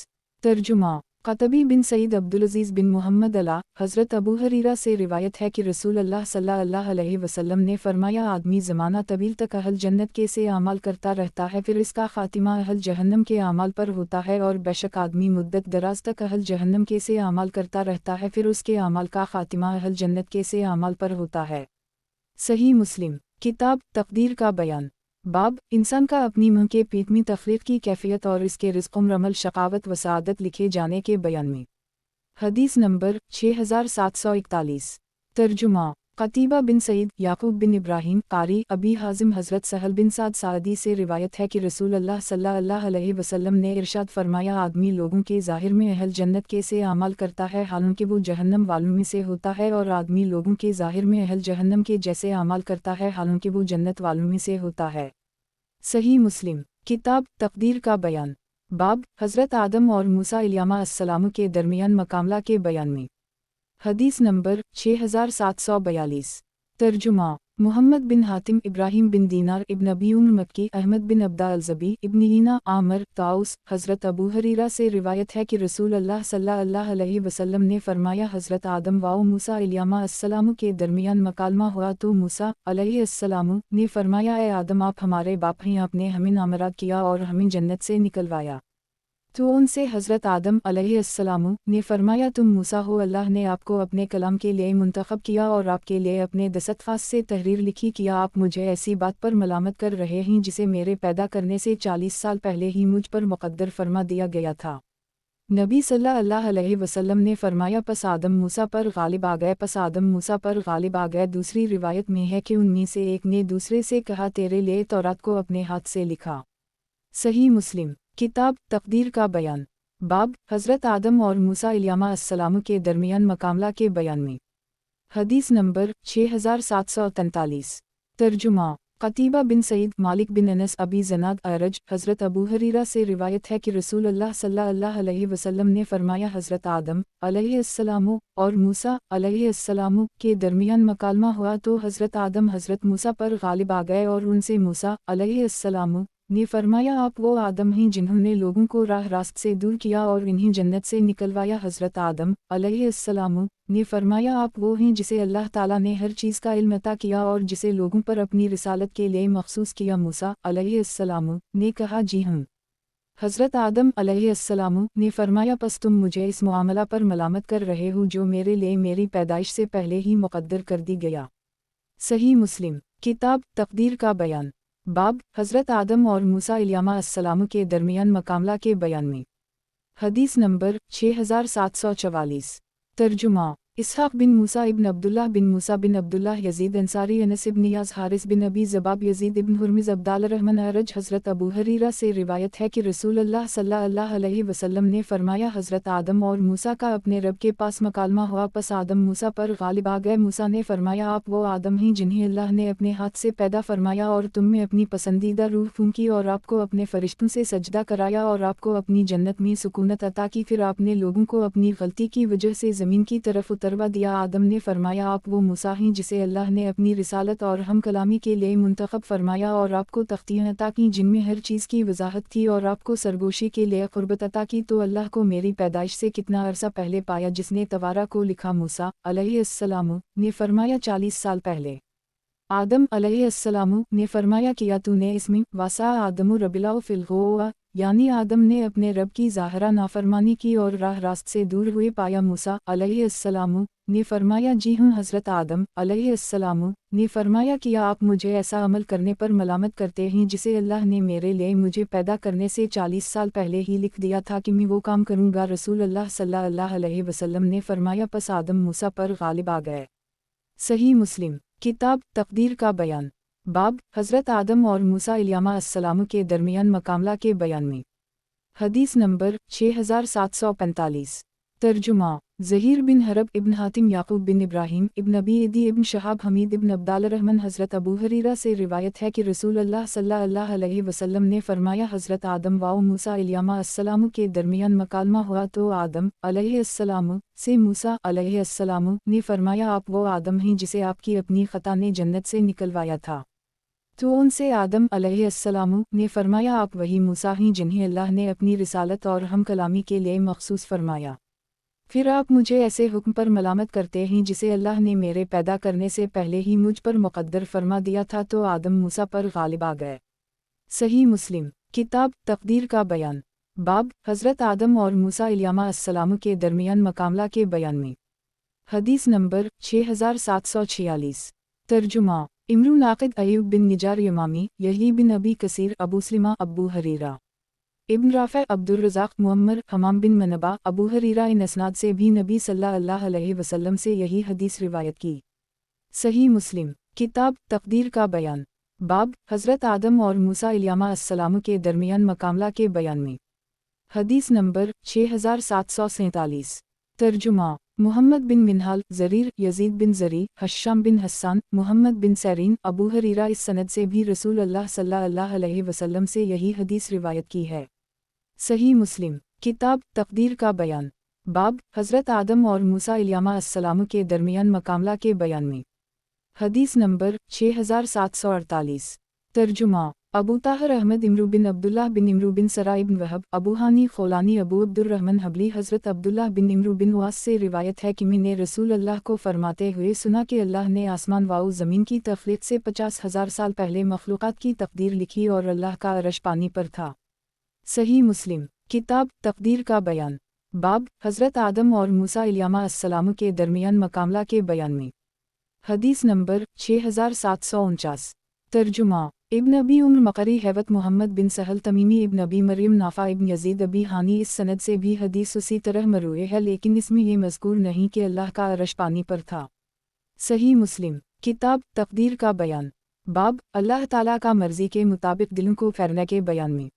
तर्जुमा क़तबी बिन सईद अब्दुल अज़ीज़ बिन मोहम्मद अला हज़रत अबू हरीरा से रिवायत है कि रसूल अल्लाह सल्लल्लाहु अलैहि वसल्लम ने फरमाया, आदमी ज़माना तवील तक अहल जन्नत के से अमाल करता रहता है, फिर इसका ख़ातिमा अहल जहन्नम के अमाल पर होता है, और बेशक आदमी मुद्दत दराज तक अहल जहन्नम के से अमाल करता रहता है, फिर उसके अमाल का ख़ातिमा अहल जन्नत के से अमाल पर होता है। सही मुस्लिम किताब तक़दीर का बयान बाब इंसान का अपनी मुँह के पीठ में तख्लीक की कैफियत और इसके रिज़्क़ उम्र अमल शकावत व सआदत लिखे जाने के बयान में। हदीस नंबर 6741। तर्जुमा क़तीबा बिन सईद याकूब बिन इब्राहीम कारी अबी हाजिम हज़रत सहल बिन साद सादी से रिवायत है कि रसूल अल्लाह सल्लल्लाहु अलैहि वसल्लम ने इरशाद फरमाया, आदमी लोगों के ज़ाहिर में अहल जन्नत के से अमाल करता है हालांकि वो जहन्नम वालों में से होता है, और आदमी लोगों के ज़ाहिर में अहल जहन्नम के जैसे अमाल करता है हालांकि वो जन्नत वालों में से होता है। सही मुस्लिम किताब तक़दीर का बयान बाब हज़रत आदम और मूसा अलैहिस्सलाम अस्सलाम के दरमियान मकामला के बयान में। हदीस नंबर 6742। तर्जुमा मोहम्मद बिन हातिम इब्राहिम बिन दीनार इब्न अबी उम्र मक्की अहमद बिन अब्दा अल-ज़बी इब्न हीना आमर ताउस हज़रत अबू हरीरा से रिवायत है कि रसूल अल्लाह सल्लल्लाहु अलैहि वसल्लम ने फरमाया, हज़रत आदम व मूसा अलैहिस्सलाम के दरमियान मकालमा हुआ तो मूसा अलैहिस्सलाम ने फरमाया, ए आदम आप हमारे बाप हैं, आपने हमें नामराद किया और हमें जन्नत से निकलवाया। तो उनसे हज़रत आदम अलैहिस्सलाम ने फरमाया, तुम मूसा हो, अल्लाह ने आपको अपने कलाम के लिए मुंतखब किया और आपके लिए अपने दस्तख़त से तहरीर लिखी। किया आप मुझे ऐसी बात पर मलामत कर रहे हैं जिसे मेरे पैदा करने से 40 साल पहले ही मुझ पर मुक़द्दर फरमा दिया गया था। नबी सल्लल्लाहु अलैहि वसल्लम ने फरमाया, पस आदम मूसा पर गालिब आ गए, पस आदम मूसा पर गालिब आ गए। दूसरी रिवायत में है कि उनमें से एक ने दूसरे से कहा, तेरे लिए तौरात को अपने हाथ से लिखा। सही मुस्लिम किताब तक़दीर का बयान। बाब हज़रत आदम और मूसा अलैहिस्सलाम के दरमियान मकामला के बयान में। हदीस नंबर 6743। तर्जुमा क़तीबा बिन सईद मालिक बिन अनस अबी ज़नाद अरज हज़रत अबू हरीरा से रिवायत है कि रसूल अल्लाह सल्लल्लाहु अलैहि वसल्लम ने फरमाया, हज़रत आदम अलैहिस्सलाम और मूसा अलैहिस्सलाम के दरमियान मकालमा हुआ तो हज़रत आदम हज़रत मूसा पर गालिब आ गए और उनसे मूसा अलैहिस्सलाम ने फरमाया, आप वो आदम हैं जिन्होंने लोगों को राह रास्त से दूर किया और इन्हीं जन्नत से निकलवाया। हज़रत आदम अलैहिस्सलाम ने फरमाया, आप वो हैं जिसे अल्लाह ताला ने हर चीज़ का इल्म अता किया और जिसे लोगों पर अपनी रिसालत के लिए मखसूस किया। मूसा अलैहिस्सलाम ने कहा, जी हाँ। हज़रत आदम अलैहिस्सलाम ने फरमाया, पस तुम मुझे इस मुआमला पर मलामत कर रहे हो जो मेरे लिए मेरी पैदाइश से पहले ही मुक़द्दर कर दी गया। सही मुस्लिम किताब तक़दीर का बयान। बाब हज़रत आदम और मूसा अलैहिस्सलाम के दरमियान मकामला के बयान में। हदीस नंबर 6744। तर्जुमा इसहाक़ बिन मूसा इब्न अब्दुल्लाह बिन मूसा बिन अब्दुल्लाह यज़ीद अंसारी अनस इब्न याज़ हारिस बिन अबी ज़बाब यज़ीद इब्न हुर्मिज़ अब्दाल रहमान अरज हज़रत अबू हरीरा से रिवायत है कि रसूल अल्लाह सल्लल्लाहु अलैहि वसल्लम ने फरमाया, हज़रत आदम और मूसा का अपने रब के पास मकालमा हुआ, पस आदम मूसा पर गालिब आ गए। मूसा ने फरमाया, आप वो आदम हैं जिन्हें अल्लाह ने अपने हाथ से पैदा फरमाया और तुम में अपनी पसंदीदा रूह फूंकी और आपको अपने फरिश्तों से सजदा कराया और आपको अपनी जन्नत में सुकूनत अता की। फिर आपने लोगों को अपनी गलती की वजह से ज़मीन की तरफ उतरवा दिया। आदम ने फरमाया, आप वो मूसा हैं जिसे अल्लाह ने अपनी रिसालत और हम कलामी के लिए मुंतखब फरमाया और आपको तख्तियाँ अता की जिनमें हर चीज़ की वजाहत थी और आपको सरगोशी के लिए क़ुर्बत अता की। तो अल्लाह को मेरी पैदाइश से कितना अरसा पहले पाया जिसने तवारा को लिखा। मूसा अलैहिस्सलाम ने फरमाया, 40 साल पहले। आदम अलैहिस्सलाम ने फरमाया, किया तूने इसमें वासा आदमु रबिलाउ फिल गोवा, यानी आदम ने अपने रब की ज़ाहिरा नाफरमानी की और राह रास्त से दूर हुए पाया। मूसा अलैहिस्सलाम ने फरमाया, जी हूँ। हज़रत आदम अलैहिस्सलाम ने फरमाया, किया आप मुझे ऐसा अमल करने पर मलामत करते हैं जिसे अल्लाह ने मेरे लिए मुझे पैदा करने से 40 साल पहले ही लिख दिया था कि मैं वो काम करूँगा। रसूल अल्लाह सल्लल्लाहु अलैहि वसल्लम ने फरमाया, पस आदम मूसा पर गालिब आ गए। सही मुस्लिम किताब तक़दीर का बयान। बाब हज़रत आदम और मूसा अलैहिस्सलाम के दरमियान मकामला के बयान में। हदीस नंबर 6745। तर्जुमा ज़हीर बिन हरब इब्न हातिम याक़ूब बिन इब्राहीम इब्न अबी इदी इब्न शहाब हमीद इब्न अब्दाल रहमान हज़रत अबू हरीरा से रिवायत है कि रसूल अल्लाह सल्लल्लाहु अलैहि वसल्लम ने फरमाया, हज़रत आदम व मूसा अलैहिस्सलाम के दरमियान मकालमा हुआ तो आदम अलैहिस्सलाम से मूसा अलैहिस्सलाम ने फरमाया, आप वो आदम हैं जिसे आपकी अपनी ख़ता ने जन्नत से निकलवाया था। तो उनसे आदम अलैहिस्सलाम ने फरमाया, आप वही मूसा हैं जिन्हें अल्लाह ने अपनी रिसालत और हम कलामी के लिए मखसूस फरमाया। फिर आप मुझे ऐसे हुक्म पर मलामत करते हैं जिसे अल्लाह ने मेरे पैदा करने से पहले ही मुझ पर मुक़द्दर फरमा दिया था। तो आदम मूसा पर गालिब आ गए। सही मुस्लिम किताब तक़दीर का बयान। बाब हज़रत आदम और मूसा अलैहिस्सलाम के दरमियान मकामला के बयान में। हदीस नंबर 6746। तर्जुमा इमरू नाक़िद अयूब बिन निजार यमामी यही बिन अबी कसीर अबू सलिमा अबू हरीरा इब्न राफ़े अब्दुर्रज़ाक़ मुअम्मर हमाम बिन मनबा अबू हरीरा इन असनाद से भी नबी सल्लल्लाहु अलैहि वसल्लम से यही हदीस रिवायत की। सही मुस्लिम किताब तक़दीर का बयान। बाब हज़रत आदम और मूसा अलैहिस्सलाम के दरमियान मकामला के बयान में। हदीस नंबर 6747। तर्जुमा मुहम्मद बिन मिनहाल ज़रीर यज़ीद बिन ज़री हश्शाम बिन हस्सान मुहम्मद बिन सैरीन अबू हरीरा इस सनद से भी रसूल अल्लाह सल्लल्लाहु अलैहि वसल्लम से यही हदीस रिवायत की है। सही मुस्लिम किताब तक़दीर का बयान। बाब हज़रत आदम और मूसा अलैहिस्सलाम के दरमियान मकामला के बयान में। हदीस नंबर 6748। तर्जुमा अबू ताहिर अहमद इमरू बिन अब्दुल्लाह बिन इमरू बिन सरा इब्न वहब अबू हानी खौलानी अबू अब्दुर्रहमान हबली हज़रत अब्दुल्लाह बिन इमरू बिन वास से रिवायत है कि मैंने रसूल अल्लाह को फरमाते हुए सुना कि अल्लाह ने आसमान वाउ ज़मीन की तख़लीक़ से 50,000 साल पहले मखलूक़ात की तक़दीर लिखी और अल्लाह का अर्श पानी पर था। सही मुस्लिम किताब तकदीर का बयान। बाब हज़रत आदम और मूसा अलैहिस्सलाम के दरमियान मकामला के बयान में। हदीस नंबर 6749। तर्जुमा इब्न अबी उम्र मकरी हैवत मोहम्मद बिन सहल तमीमी इब्न अबी मरियम नाफा इब्न यजीद अबी हानी। इस सनद से भी हदीस उसी तरह मरूए है, लेकिन इसमें ये मज़कूर नहीं कि अल्लाह का अर्श पानी पर था। सही मुस्लिम। किताब तकदीर का बयान। बाब अल्लाह ताला का मर्ज़ी के मुताबिक दिलों को फेरने के बयान में।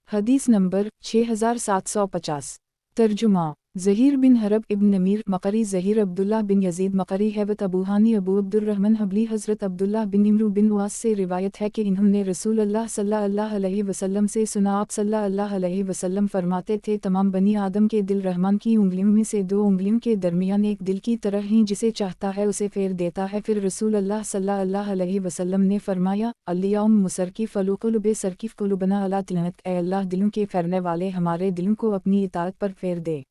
हदीस नंबर 6750। तर्जुमा ज़हीर बिन हरब इब्न नमीर मकरी ज़हीर अब्दुल्लाह बिन यजीद मकरी हैवत अबू हानी अबू अब्दुर्रहमान हबली हज़रत अब्दुल्लाह बिन इमरू बिन वास से रिवायत है कि इन्होंने रसूल अल्लाह सल्लल्लाहु अलैहि वसल्लम से सुना, आप सल्लल्लाहु अलैहि वसल्लम फरमाते थे, तमाम बनी आदम के दिल रहमान की उंगलियों में से दो उंगलियों के दरमियान एक दिल की तरह ही जिसे चाहता है उसे फेर देता है। फिर रसूल अल्लाह सल्लल्लाहु अलैहि वसल्लम ने फरमाया, अल्लियौम मुसरकिफ क़ुलूब सरकिफ क़ुलूबना अला तिलावत, ऐ अल्लाह दिलों के फेरने वाले हमारे दिलों को अपनी इताअत पर फेर दे।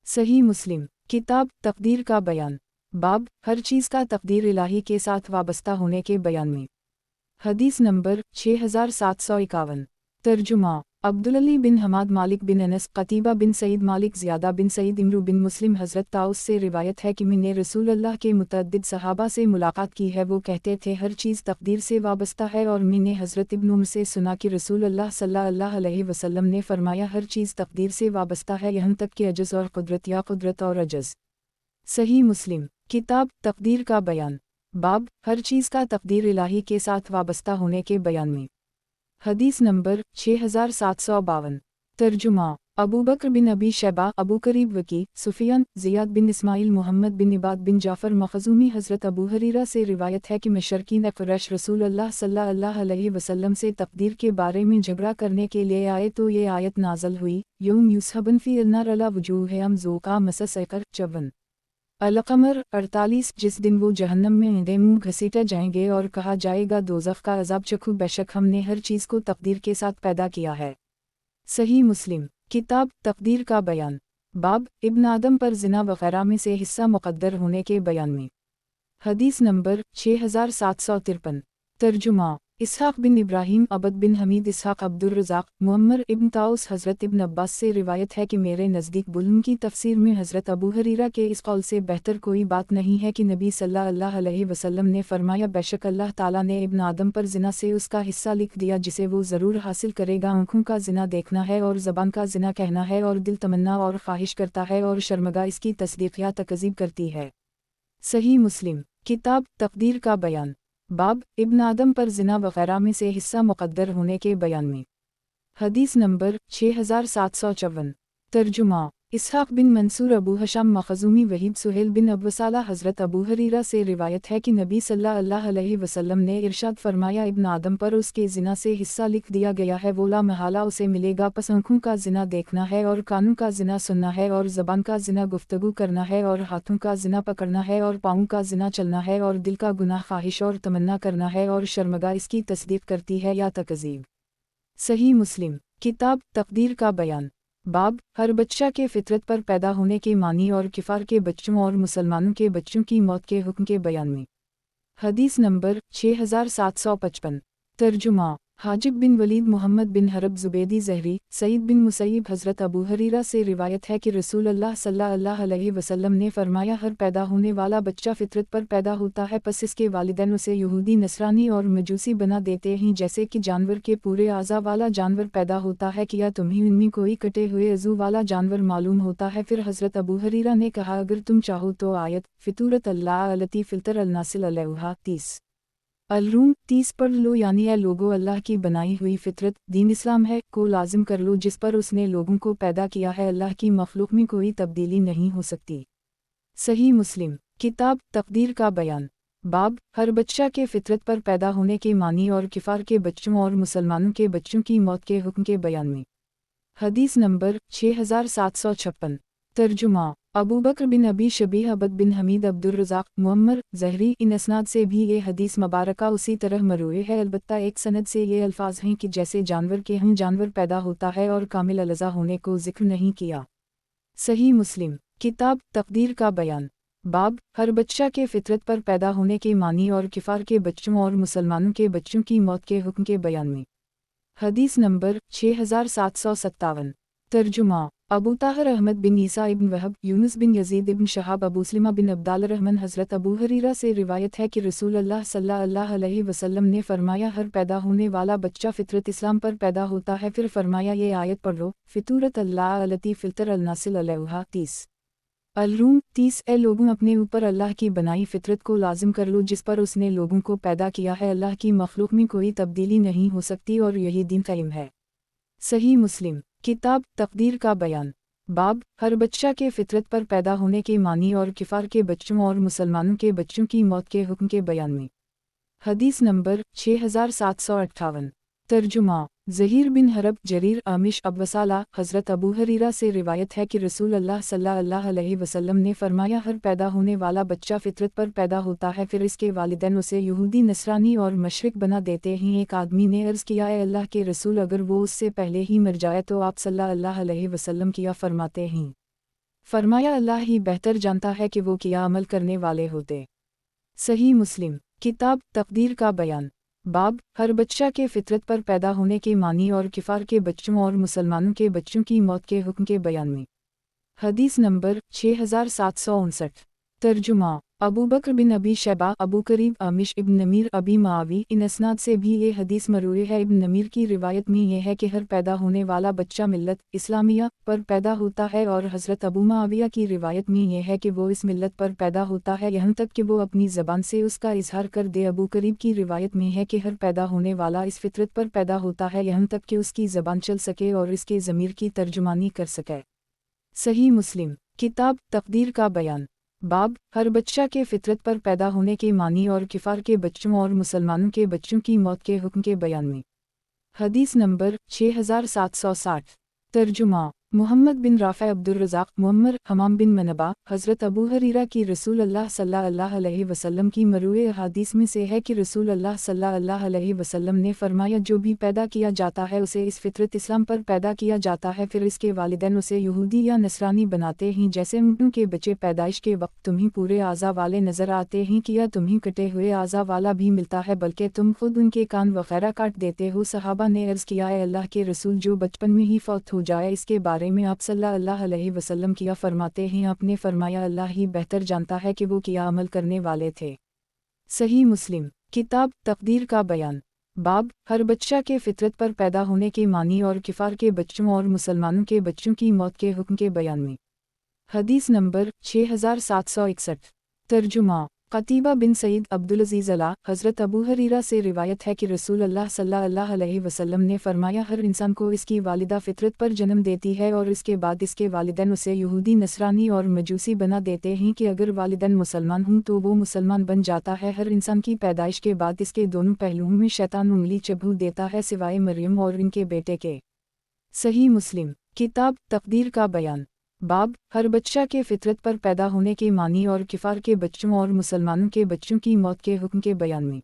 सही मुस्लिम। किताब तकदीर का बयान। बाब हर चीज़ का तकदीर इलाही के साथ वाबस्ता होने के बयान में। हदीस नंबर 6751। तर्जुमा अब्दुल्लाह बिन हमाद मालिक बिन अनस कतीबा बिन सईद मालिक ज़ियादा बिन सईद इमरू बिन मुस्लिम हज़रत ताउस से रिवायत है कि मैंने रसूल अल्लाह के मुतअद्दिद सहाबा से मुलाकात की है, वो कहते थे हर चीज़ तकदीर से वाबस्ता है। और मैंने हज़रत इब्न उमर से सुना कि रसूल अल्लाह सल्लल्लाहु अलैहि वसल्लम ने फरमाया, हर चीज़ तकदीर से वाबस्ता है, यहाँ तक कि अजज़ और कुदरत या कुदरत और अजज़। सही मुस्लिम। किताब तकदीर का बयान। बाब हर चीज़ का तकदीर इलाही के साथ वाबस्ता होने के बयान में। हदीस नंबर 6752। तर्जुमा अबू बकर बिन अबी शैबा अबू करीब वकी सुफियान ज़ियाद बिन इस्माइल मोहम्मद बिन इबाद बिन जाफ़र मखज़ूमी हज़रत अबू हरीरा से रिवायत है कि मुशरिकीन कुरैश रसूल अल्लाह सल्लल्लाहु अलैहि वसल्लम से तकदीर के बारे में झगड़ा करने के लिए आए तो ये आयत नाज़ल हुई, यौम युसहबन फ़ी अन्नार अला वुजूहिहिम ज़ूक़ा मस्स सक़र 54। अल-क़मर 48। जिस दिन वो जहन्नम में इंधे मुँह घसीटे जाएंगे और कहा जाएगा दोज़ख का अज़ाब चखो, बेशक हमने हर चीज़ को तकदीर के साथ पैदा किया है। सही मुस्लिम। किताब तकदीर का बयान। बाब इब्न आदम पर ज़िना वग़ैरह में से हिस्सा मुक़द्दर होने के बयान में। हदीस नंबर 6753। तर्जुमा इसहाक़ बिन इब्राहीम अबद बिन हमीद इसहाक़ अब्दुर्रज़ाक़ मुअम्मर इब्न ताउस हज़रत इब्न अब्बास से रिवायत है कि मेरे नज़दीक बुल्म की तफ़सीर में हज़रत अबू हरीरा के इस कौल से बेहतर कोई बात नहीं है कि नबी सल्लल्लाहु अलैहि वसल्लम ने फरमाया, बेशक अल्लाह ताला ने इब्न आदम पर ज़िना से उसका हिस्सा लिख दिया जिसे वो ज़रूर हासिल करेगा। आँखों का ज़िना देखना है और ज़बान का ज़िना कहना है और दिल तमन्ना और ख्वाहिश करता है और शर्मगा इसकी तस्दीक़ या तकज़ीब करती है। सही मुस्लिम। किताब तकदीर का बयान। बाब इब्न आदम पर ज़िना वग़ैरह में से हिस्सा मुक़द्दर होने के बयान में। हदीस नंबर 6754। तर्जुमा इसहाक़ बिन मंसूर अबू हशाम मखज़ूमी वहीब सुहेल बिन अब्वसाला हज़रत अबू हरीरा से रिवायत है कि नबी सल्लल्लाहु अलैहि वसल्लम ने इरशाद फरमाया, इब्न आदम पर उसके ज़िना से हिस्सा लिख दिया गया है, वो ला महला उसे मिलेगा। पस आँखों का ज़िना देखना है और कानों का ज़िना सुनना है और ज़बान का ज़िना गुफ्तगू करना है और हाथों का ज़िना पकड़ना है और पाँवों का ज़िना चलना है और दिल का गुनाह ख्वाहिश और तमन्ना करना है और शर्मगा इसकी तस्दीक़ करती है या तकज़ीब। सही मुस्लिम। किताब तकदीर का बयान। बाब हर बच्चा के फितरत पर पैदा होने के मानी और किफ़ार के बच्चों और मुसलमानों के बच्चों की मौत के हुक्म के बयान में। हदीस नंबर 6755। तर्जुमा हाजिब बिन वलीद मोहम्मद बिन हरब ज़ुबैदी ज़हरी सईद बिन मुसैयब हज़रत अबू हरीरा से रिवायत है कि रसूल अल्लाह सल्लल्लाहु अलैहि वसल्लम ने फरमाया, हर पैदा होने वाला बच्चा फितरत पर पैदा होता है, पस इसके वालिदैन उसे यहूदी नसरानी और मजूसी बना देते हैं। जैसे कि जानवर के पूरे आज़ा वाला जानवर पैदा होता है, किया तुम्हें उनमें कोई कटे हुए अज़ू वाला जानवर मालूम होता है। फिर हज़रत अबू हरीरा ने कहा, अगर तुम चाहो तो आयत फ़ितूरत अल्लाह अलती फ़िल्तर अलनासिल अलैहा 30 अल-रूम 30 पढ़ लो, यानी ए लोगो अल्लाह की बनाई हुई फितरत दीन इस्लाम है को लाजिम कर लो जिस पर उसने लोगों को पैदा किया है। अल्लाह की मखलूक में कोई तब्दीली नहीं हो सकती। सही मुस्लिम। किताब तकदीर का बयान। बाब हर बच्चा के फितरत पर पैदा होने के मानी और किफ़ार के बच्चों और मुसलमानों के बच्चों की मौत के हुक्म के बयान में। हदीस नंबर 6756। तर्जुमा अबू बकर बिन अबी शबीह अबद बिन हमीद अब्दुर्रज़ाक़ मुअम्मर ज़हरी। इन असनाद से भी ये हदीस मुबारका उसी तरह मरूए है, अलबत्ता एक सनद से ये अल्फाज हैं कि जैसे जानवर के हम जानवर पैदा होता है और कामिल अलज़ा होने को ज़िक्र नहीं किया। सही मुस्लिम। किताब तकदीर का बयान। बाब हर बच्चा के फितरत पर पैदा होने के मानी और किफ़ार के बच्चों और मुसलमानों के बच्चों की मौत के हुक्म के बयान में। हदीस नंबर 6757। तर्जुमा अबू ताहर अहमद बिन ईसा इब्न वहब, यूनुस बिन यजीद इब्न शहाब, अबू सलिमा बिन अब्दाल रहमान, हज़रत अबू हरीरा से रिवायत है कि रसूल अल्लाह सल्लल्लाहु अलैहि वसल्लम ने फरमाया, हर पैदा होने वाला बच्चा फितरत इस्लाम पर पैदा होता है। फिर फरमाया, ये आयत पढ़ो, फितूरत अल्लाह अलती फितर अलनासिल अलैहा 30 अल-रूम 30। ए लोगों, अपने ऊपर अल्लाह की बनाई फितरत को लाजिम कर लो जिस पर उसने लोगों को पैदा किया है। अल्लाह की मखलूक में कोई तब्दीली नहीं हो सकती और यही दीन क़ाइम है। सही मुस्लिम किताब तक़दीर का बयान। बाब हर बच्चा के फितरत पर पैदा होने के मानी और किफ़ार के बच्चों और मुसलमानों के बच्चों की मौत के हुक्म के बयान में। हदीस नंबर 6758। तर्जुमा ज़हीर बिन हरब, जरीर, आमिश, अबवसाला, हज़रत अबू हरीरा से रिवायत है कि रसूल अल्लाह सल्लल्लाहु अलैहि वसल्लम ने फरमाया, हर पैदा होने वाला बच्चा फितरत पर पैदा होता है, फिर इसके वालिदैन उसे यहूदी, नसरानी और मशरिक बना देते हैं। एक आदमी ने अर्ज़ किया, ए अल्लाह के रसूल, अगर वो उससे पहले ही मर जाए तो आप सल्लल्लाहु अलैहि वसल्लम क्या फरमाते हैं? फरमाया, अल्लाह ही बेहतर जानता है कि वो क्या अमल करने वाले होते। सही मुस्लिम किताब तक़दीर का बयान। बाब हर बच्चा के फितरत पर पैदा होने के मानी और किफ़ार के बच्चों और मुसलमानों के बच्चों की मौत के हुक्म के बयान में। हदीस नंबर 6759। तर्जुमा अबू बकर बिन अबी शैबा, अबू करीब, आमिश इब्न नमीर, अबी मावी, इन असनाद से भी ये हदीस मरूई है। इब्न नमीर की रिवायत में यह है कि हर पैदा होने वाला बच्चा मिल्लत इस्लामिया पर पैदा होता है, और हज़रत अबू माविया की रिवायत में यह है कि वो इस मिल्लत पर पैदा होता है यहाँ तक कि वो अपनी ज़बान से उसका इजहार कर दे। अबू करीब की रिवायत में है कि हर पैदा होने वाला इस फितरत पर पैदा होता है यहाँ तक कि उसकी ज़बान चल सके और इसके ज़मीर की तर्जुमानी कर सके। सही मुस्लिम किताब तक़दीर का बयान। बाब हर बच्चा के फितरत पर पैदा होने के मानी और किफ़ार के बच्चों और मुसलमानों के बच्चों की मौत के हुक्म के बयान में। हदीस नंबर 6760। तर्जुमा मुहम्मद बिन राफ़े, अब्दुल रज़ाक़, मुअम्मर, हमाम बिन मनबा, हज़रत अबू हरीरा की रसूल अल्लाह सल्लल्लाहु अलैहि वसल्लम की मरूए हदीस में से है कि रसूल अल्लाह सल्लल्लाहु अलैहि वसल्लम ने फरमाया, जो भी पैदा किया जाता है उसे इस फितरत इस्लाम पर पैदा किया जाता है, फिर इसके वालिदैन उसे यहूदी या नसरानी बनाते हैं। जैसे ऊँटों के बच्चे पैदाइश के वक्त तुम्हें पूरे आज़ा वाले नज़र आते हैं, किया तुम्हें कटे हुए आज़ा वाला भी मिलता है, बल्कि तुम खुद उनके कान वगैरह काट देते हो। सहाबा ने अर्ज़ किया, ए अल्लाह के रसूल, जो बचपन में ही फौत हो जाए इसके बारे में आप सल्लल्लाहु अलैहि वसल्लम क्या फरमाते हैं? आपने फरमाया, अल्लाह ही बेहतर जानता है कि वो क्या अमल करने वाले थे। सही मुस्लिम किताब तक़दीर का बयान। बाब हर बच्चा के फितरत पर पैदा होने के मानी और किफ़ार के बच्चों और मुसलमानों के बच्चों की मौत के हुक्म के बयान में। हदीस नंबर 6761। तर्जुमा क़तीबा बिन सईद, अब्दुल अज़ीज़ अला, हज़रत अबू हरीरा से रिवायत है कि रसूल अल्लाह सल्लल्लाहु अलैहि वसल्लम ने फरमाया, हर इंसान को इसकी वालिदा फितरत पर जन्म देती है और इसके बाद इसके वालिदैन उसे यहूदी, नसरानी और मजूसी बना देते हैं कि अगर वालिदैन मुसलमान हों तो वो मुसलमान बन जाता है। हर इंसान की पैदाइश के बाद इसके दोनों पहलुओं में शैतान उंगली चबू देता है सिवाय मरियम और इनके बेटे के। सही मुस्लिम किताब तक़दीर का बयान। बाब हर बच्चा के फितरत पर पैदा होने के मानी और किफ़ार के बच्चों और मुसलमानों के बच्चों की मौत के हुक्म के बयान में।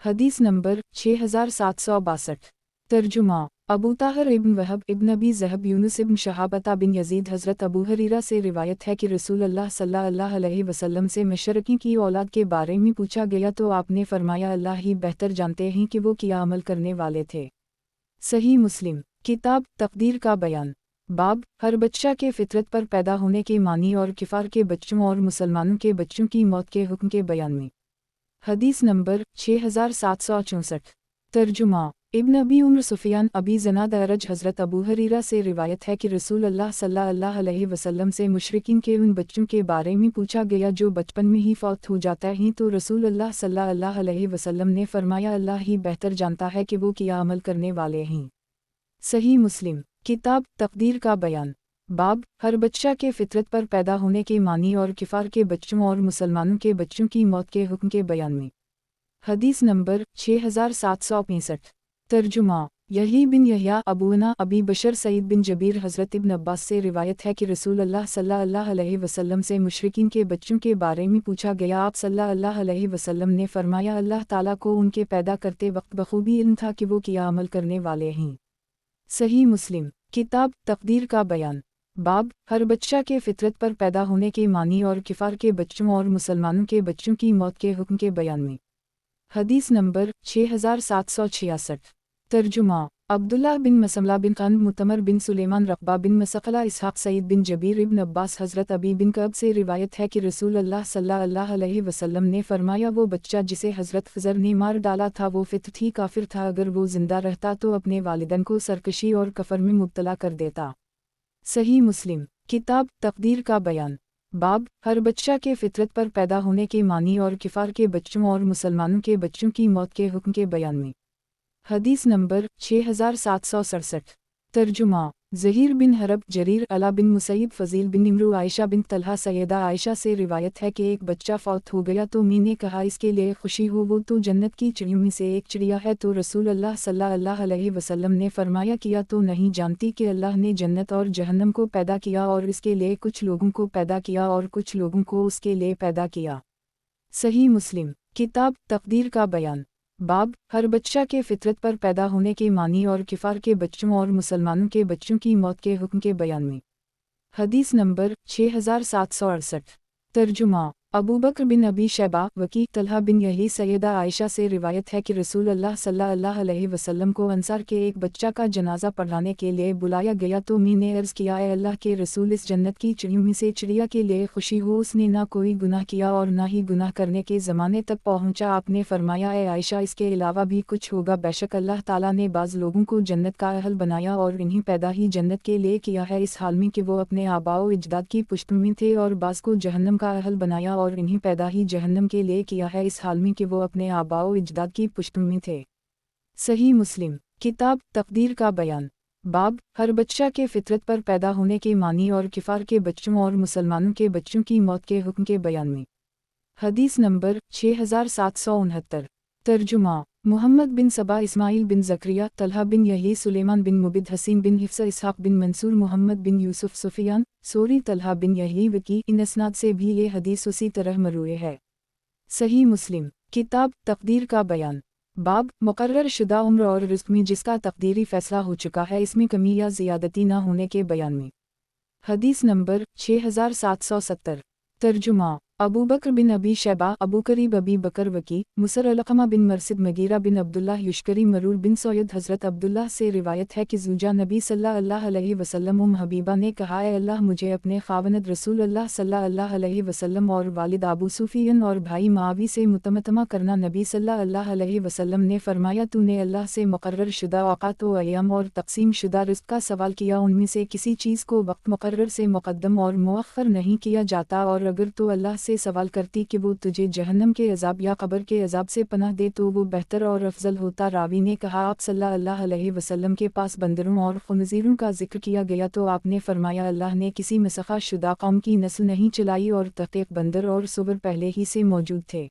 हदीस नंबर 6762। तर्जुमा अबू ताहर इब्न वहब, इब्न अबी ज़हब, यूनुस इब्न शहाब, अता बिन यजीद, हज़रत अबू हरीरा से रिवायत है कि रसूल अल्लाह सल्लल्लाहु अलैहि वसल्लम से मशरकी की औलाद के बारे में पूछा गया तो आपने फरमाया, अल्लाह ही बेहतर जानते हैं कि वो क्या अमल करने वाले थे। सही मुस्लिम किताब तक़दीर का बयान। बाब हर बच्चा के फितरत पर पैदा होने के मानी और किफ़ार के बच्चों और मुसलमानों के बच्चों की मौत के हुक्म के बयान में। हदीस नंबर 6764। तर्जुमा इब्न अबी उम्र, सुफियान, अबी ज़नाद, अरज, हज़रत अबू हरीरा से रिवायत है कि रसूल अल्लाह सल्लल्लाहु अलैहि वसल्लम से मुशरिकीन के उन बच्चों के बारे में पूछा गया जो बचपन में ही फौत हो जाता है, तो रसूल अल्लाह सल्लल्लाहु अलैहि वसल्लम ने फरमाया, अल्लाह ही बेहतर जानता है कि वो क्या अमल करने वाले हैं। सही मुस्लिम किताब तक़दीर का बयान। बाब हर बच्चा के फितरत पर पैदा होने के मानी और किफ़ार के बच्चों और मुसलमानों के बच्चों की मौत के हुक्म के बयान में। हदीस नंबर 6765। तर्जुमा यही बिन यहया, अबूना, अबी बशर, सईद बिन जबीर, हज़रत इब्न अब्बास से रिवायत है कि रसूल अल्लाह सल्लल्लाहु अलैहि वसल्लम से मुशरिकीन के बच्चों के बारे में पूछा गया। आप सल्लल्लाहु अलैहि वसल्लम ने फरमाया, अल्लाह ताला को उनके पैदा करते वक्त बखूबी इल्म था कि वो क्या अमल करने वाले हैं। सही मुस्लिम किताब तक़दीर का बयान। बाब हर बच्चा के फितरत पर पैदा होने के मानी और किफ़ार के बच्चों और मुसलमानों के बच्चों की मौत के हुक्म के बयान में। हदीस नंबर 6766। तर्जुमा عبداللہ بن مسلمہ بن قند متمر بن سلیمان رقبہ بن مسقلہ اسحاق سعید بن جبیر ابن عباس حضرت ابی بن کعب سے روایت ہے کہ رسول اللہ صلی اللہ علیہ وسلم نے فرمایا وہ بچہ جسے حضرت خضر نے مار ڈالا تھا وہ فطرت ہی کافر تھا، اگر وہ زندہ رہتا تو اپنے والدین کو سرکشی اور کفر میں مبتلا کر دیتا۔ صحیح مسلم کتاب تقدیر کا بیان باب ہر بچہ کے فطرت پر پیدا ہونے کے معنی اور کفار کے بچوں اور مسلمانوں کے بچوں کی موت کے حکم کے بیان میں۔ حدیث نمبر 6767 ترجمہ زہیر بن حرب جریر علا بن مسیب فضیل بن نمرو عائشہ بن طلحہ سیدہ عائشہ سے روایت ہے کہ ایک بچہ فوت ہو گیا تو میں نے کہا اس کے لیے خوشی ہو، وہ تو جنت کی چڑیوں میں سے ایک چڑیا ہے، تو رسول اللہ صلی اللہ علیہ وسلم نے فرمایا کیا تو نہیں جانتی کہ اللہ نے جنت اور جہنم کو پیدا کیا اور اس کے لیے کچھ لوگوں کو پیدا کیا اور کچھ لوگوں کو اس کے لیے پیدا کیا۔ صحیح مسلم کتاب تقدیر کا بیان باب ہر بچہ کے فطرت پر پیدا ہونے کے معنی اور کفار کے بچوں اور مسلمانوں کے بچوں کی موت کے حکم کے بیان میں۔ حدیث نمبر 6768 ترجمہ ابوبکر بن ابی شیبہ وکیع طلحہ بن یحیی سیدہ عائشہ سے روایت ہے کہ رسول اللہ صلی اللہ علیہ وسلم کو انصار کے ایک بچہ کا جنازہ پڑھانے کے لیے بلایا گیا تو میں نے عرض کیا اے اللہ کے رسول اس جنت کی چڑیوں میں سے چڑیا کے لیے خوشی ہو، اس نے نہ کوئی گناہ کیا اور نہ ہی گناہ کرنے کے زمانے تک پہنچا۔ آپ نے فرمایا اے عائشہ اس کے علاوہ بھی کچھ ہوگا، بے شک اللہ تعالیٰ نے بعض لوگوں کو جنت کا اہل بنایا اور انہیں پیدا ہی جنت کے لیے کیا ہے، اس حال میں کہ وہ اپنے آباء و اجداد کی پشت میں تھے، اور بعض کو جہنم کا اہل بنایا اور انہیں پیدا ہی جہنم کے لیے کیا ہے، اس حال میں کہ وہ اپنے آباء و اجداد کی پشت میں تھے۔ صحیح مسلم کتاب تقدیر کا بیان باب ہر بچہ کے فطرت پر پیدا ہونے کے معنی اور کفار کے بچوں اور مسلمانوں کے بچوں کی موت کے حکم کے بیان میں۔ حدیث نمبر 6769 ترجمہ محمد بن صبا اسماعیل بن زکریا طلحہ بن یحیی سلیمان بن مبید حسین بن حفصہ اسحاق بن منصور محمد بن یوسف سفیان ثوری طلحہ بن یحیی وکیع، ان اسناد سے بھی یہ حدیث اسی طرح مروی ہے۔ صحیح مسلم کتاب تقدیر کا بیان باب مقرر شدہ عمر اور رزق میں جس کا تقدیری فیصلہ ہو چکا ہے، اس میں کمی یا زیادتی نہ ہونے کے بیان میں۔ حدیث نمبر 6770 ترجمہ ابوبکر بن ابی شیبہ ابو قریب ابی بکر وکیع مصر علقمہ بن مرثد مغیرہ بن عبداللہ یشکری مرور بن سعید حضرت عبداللہ سے روایت ہے کہ زوجہ نبی صلی اللہ علیہ وسلم حبیبہ نے کہا اے اللہ مجھے اپنے خاوند رسول اللہ صلی اللہ علیہ وسلم اور والد ابو سفیان اور بھائی معاویہ سے متمتمہ کرنا۔ نبی صلی اللہ علیہ وسلم نے فرمایا تو نے اللہ سے مقرر شدہ اوقات و ایام اور تقسیم شدہ رزق کا سوال کیا، ان میں سے کسی چیز کو وقت مقرر سے مقدم اور مؤخر نہیں کیا جاتا، اور اگر تو اللہ سے سوال کرتی کہ وہ تجھے جہنم کے عذاب یا قبر کے عذاب سے پناہ دے تو وہ بہتر اور افضل ہوتا۔ راوی نے کہا آپ صلی اللہ علیہ وسلم کے پاس بندروں اور خنزیروں کا ذکر کیا گیا تو آپ نے فرمایا اللہ نے کسی مسخہ شدہ قوم کی نسل نہیں چلائی، اور تحقیق بندر اور سور پہلے ہی سے موجود تھے۔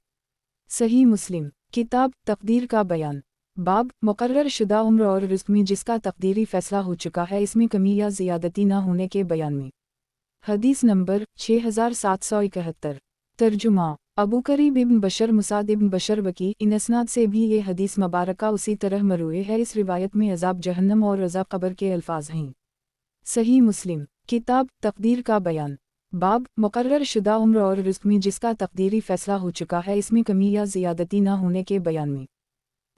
صحیح مسلم کتاب تقدیر کا بیان باب مقرر شدہ عمر اور رزق میں جس کا تقدیری فیصلہ ہو چکا ہے، اس میں کمی یا زیادتی نہ ہونے کے بیان میں۔ حدیث نمبر 6771 ترجمہ ابو قریب ابن بشر مسعد ابن بشر وکیع، ان اسناد سے بھی یہ حدیث مبارکہ اسی طرح مروی ہے۔ اس روایت میں عذاب جہنم اور عذاب قبر کے الفاظ ہیں۔ صحیح مسلم کتاب تقدیر کا بیان باب مقرر شدہ عمر اور رزق میں جس کا تقدیری فیصلہ ہو چکا ہے، اس میں کمی یا زیادتی نہ ہونے کے بیان میں۔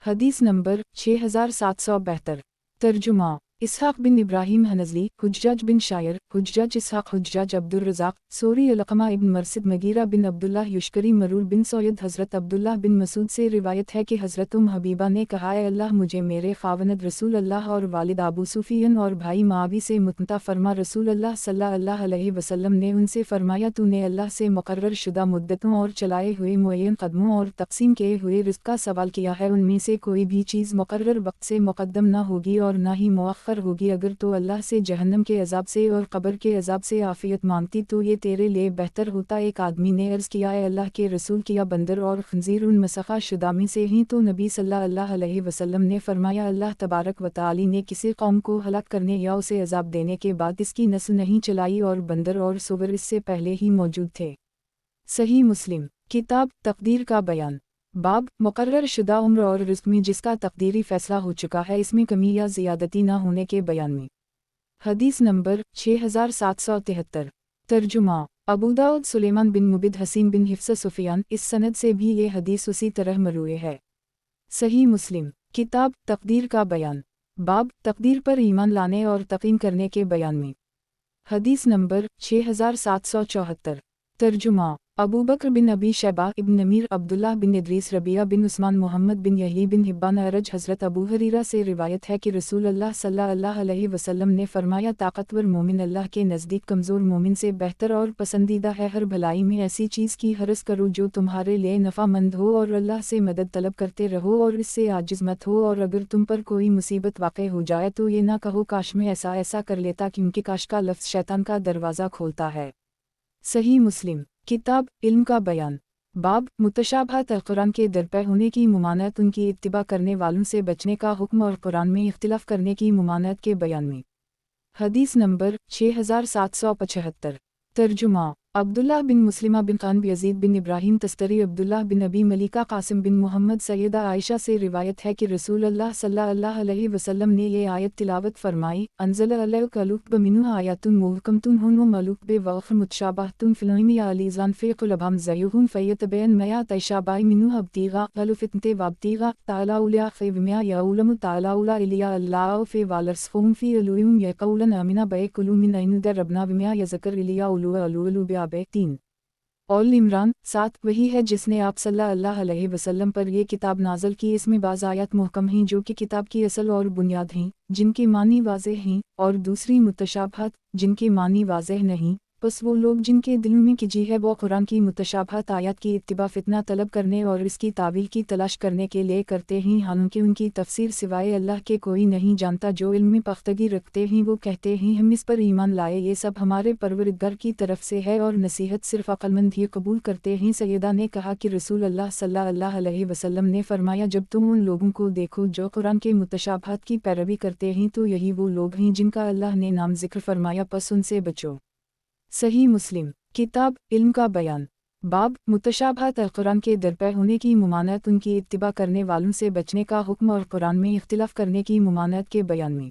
حدیث نمبر 6772 ترجمہ اسحاق بن ابراہیم حنظلی حجاج بن شاعر حجاج اسحاق حجاج عبد الرزاق ثوری علقمہ ابن مرثد مغیرہ بن عبداللہ یشکری مرور بن سعید حضرت عبداللہ بن مسعود سے روایت ہے کہ حضرت حبیبہ نے کہا اے اللہ مجھے میرے خاوند رسول اللہ اور والد ابو سفیان اور بھائی معاویہ سے متمتع فرما۔ رسول اللہ صلی اللہ علیہ وسلم نے ان سے فرمایا تو نے اللہ سے مقرر شدہ مدتوں اور چلائے ہوئے معین قدموں اور تقسیم کیے ہوئے رزق کا سوال کیا ہے، ان میں سے کوئی بھی چیز مقرر وقت سے مقدم نہ ہوگی اور نہ ہی مؤخر ہوگی۔ اگر تو اللہ سے جہنم کے عذاب سے اور قبر کے عذاب سے عافیت مانگتی تو یہ تیرے لیے بہتر ہوتا۔ ایک آدمی نے عرض کیا اے اللہ کے رسول کیا بندر اور خنزیر ان مسخہ شدہ میں سے ہیں؟ تو نبی صلی اللہ علیہ وسلم نے فرمایا اللہ تبارک و تعالی نے کسی قوم کو ہلاک کرنے یا اسے عذاب دینے کے بعد اس کی نسل نہیں چلائی، اور بندر اور سور اس سے پہلے ہی موجود تھے۔ صحیح مسلم کتاب تقدیر کا بیان باب مقرر شدہ عمر اور رزق میں جس کا تقدیری فیصلہ ہو چکا ہے، اس میں کمی یا زیادتی نہ ہونے کے بیان میں۔ حدیث نمبر 6773 ترجمہ ابو داؤد سلیمان بن مبید حسین بن حفصہ سفیان، اس سند سے بھی یہ حدیث اسی طرح مروی ہے۔ صحیح مسلم کتاب تقدیر کا بیان बाब तकदीर पर ईमान लाने और तकीन करने के बयान में। हदीस नंबर 6774। तर्जुमा अबू बकर बिन अबी शैबा इब्न नमीर अब्दुल्लाह बिन इदरीस रबिया बिन उस्मान मोहम्मद बिन यही बिन हिब्बान अरज हज़रत अबू हरीरा से रिवायत है कि रसूल अल्लाह सल्लल्लाहु अलैहि वसल्लम ने फरमाया, ताकतवर मोमिन अल्लाह के नज़दीक कमज़ोर मोमिन से बेहतर और पसंदीदा है। हर भलाई में ऐसी चीज़ की हरस करो जो तुम्हारे लिए नफ़ामंद हो, और अल्लाह से मदद तलब करते रहो और इससे आजिज़ मत हो। और अगर तुम पर कोई मुसीबत वाक़ हो जाए तो ये ना कहो काश में ऐसा ऐसा कर लेता, क्योंकि काश का लफ्ज़ शैतान का दरवाज़ा खोलता है। सही मुस्लिम किताब इल्म का बयान। बाब मुतशाबहात कुरान के दरपे होने की मुमानत, उनकी इत्तिबा करने वालों से बचने का हुक्म और कुरान में इख्तिलाफ करने की मुमानत के बयान में। हदीस नंबर 6775। तर्जुमा अब्दुल्लाह बिन मुस्लिमा बिन खान यजीद बिन इब्राहिम तस्तरी अब्दुल्लाह बिन अबी मलिका कासिम बिन मोहम्मद सैयदा आयशा से रिवायत है कि रसूल अल्लाह सल्लल्लाहु अलैहि वसल्लम ने ये आयत तिलावत फरमाई, अंज़ल अलैका लुक मिन्हा आयातुन मुहकमतुन हुन्न मलुक बे वग़्र मुतशाबहतुन फ़िल या अलीज़ान फ़ी क़ुलबहम ज़यहुन फ़यतबयन मया तैशाबाई मिन्हु अब्तीगा ग़लुफ़ितते वाब्तीगा तालाउला फ़िवमिया यउलम तालाउला इलिया अल्लाह फ़ी वालरसफ़ुम फ़ी अलुइम यक़ौलन अमिना बैकुलु मिन ऐन दरबना विमिया यज़कर इलिया उलु 3 ऑल इमरान 7। वही है जिसने आप सल्लल्लाहु अलैहि वसल्लम पर यह किताब नाज़ल की। इसमें बाज़ आयत मुहकम हैं जो कि किताब की असल और बुनियाद हैं, जिनके मानी वाज़ेह हैं, और दूसरी मुतशाबहात जिनके मानी वाज़ेह नहीं। बस वो लोग जिनके दिलों में कीजी है वो कुरान की मुतशाबहात आयत की इत्तिबा फितना तलब करने और इसकी तावील की तलाश करने के लिए करते हैं, हालांकि उनकी तफसीर सिवाय अल्लाह के कोई नहीं जानता। जो इल्म में पख्तगी रखते हैं वो कहते हैं हम इस पर ईमान लाए, ये सब हमारे परवरदिगार की तरफ से है, और नसीहत सिर्फ अक्लमंद ही कबूल करते हैं। सैयदा ने कहा कि रसूल अल्लाह सल्लल्लाहु अलैहि वसल्लम ने फरमाया, जब तुम उन लोगों को देखो जो कुरान के मुतशाबहात की पैरवी करते हैं तो यही वो लोग हैं जिनका अल्लाह ने नाम जिक्र फरमाया, पस उनसे बचो। सही मुस्लिम किताब इल्म का बयान। बाब मुतशाबहात कुरान के दरपे होने की मुमानत, उनकी इत्तिबा करने वालों से बचने का हुक्म और कुरान में इख्तिलाफ करने की मुमानत के बयान में।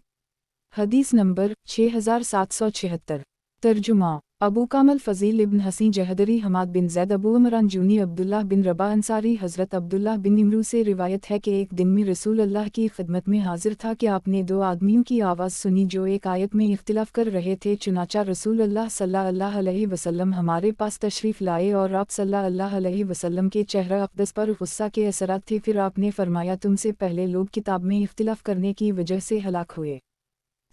हदीस नंबर 6776। तर्जुमा अबू कामल फ़ज़ील इब्न हसीन जहदरी हमाद बिन ज़ैद अबू उमरान जूनी अब्दुल्लाह बिन रबा अंसारी हज़रत अब्दुल्लाह बिन इमरू से रिवायत है कि एक दिन में रसूल अल्लाह की खिदमत में हाजिर था कि आपने 2 आदमियों की आवाज़ सुनी जो एक आयत में इख्तिलाफ कर रहे थे। चुनाचा रसूल अल्लाह सल्लल्लाहु अलैहि वसल्लम हमारे पास तशरीफ़ लाए और आप सल्लल्लाहु अलैहि वसल्लम के चेहरा अक़दस पर गुस्सा के असरात थे। फिर आपने फरमाया, तुमसे पहले लोग किताब में इख्तिलाफ करने की वजह से हलाक हुए।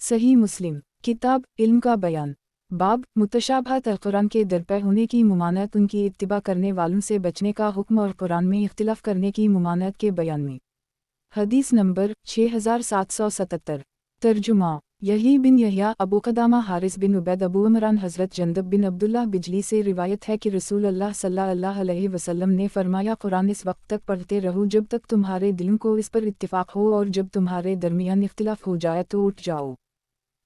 सही मुस्लिम किताब इल्म का बयान। बाब मुतशाबहात कुरान के दरपे होने की मुमानत, उनकी इत्तिबा करने वालों से बचने का हुक्म और कुरान में इख्तिलाफ करने की मुमानत के बयान में। हदीस नंबर 6777। तर्जुमा यही बिन यहया अबू कदामा हारिस बिन उबैद अबू उमरान हज़रत जंदब बिन अब्दुल्लाह बिजली से रिवायत है कि रसूल अल्लाह सल्लल्लाहु अलैहि वसल्लम ने फरमाया, कुरान इस वक्त तक पढ़ते रहो जब तक तुम्हारे दिलों को इस पर इत्तिफाक हो, और जब तुम्हारे दरमियान इख्तिलाफ हो जाए तो उठ जाओ।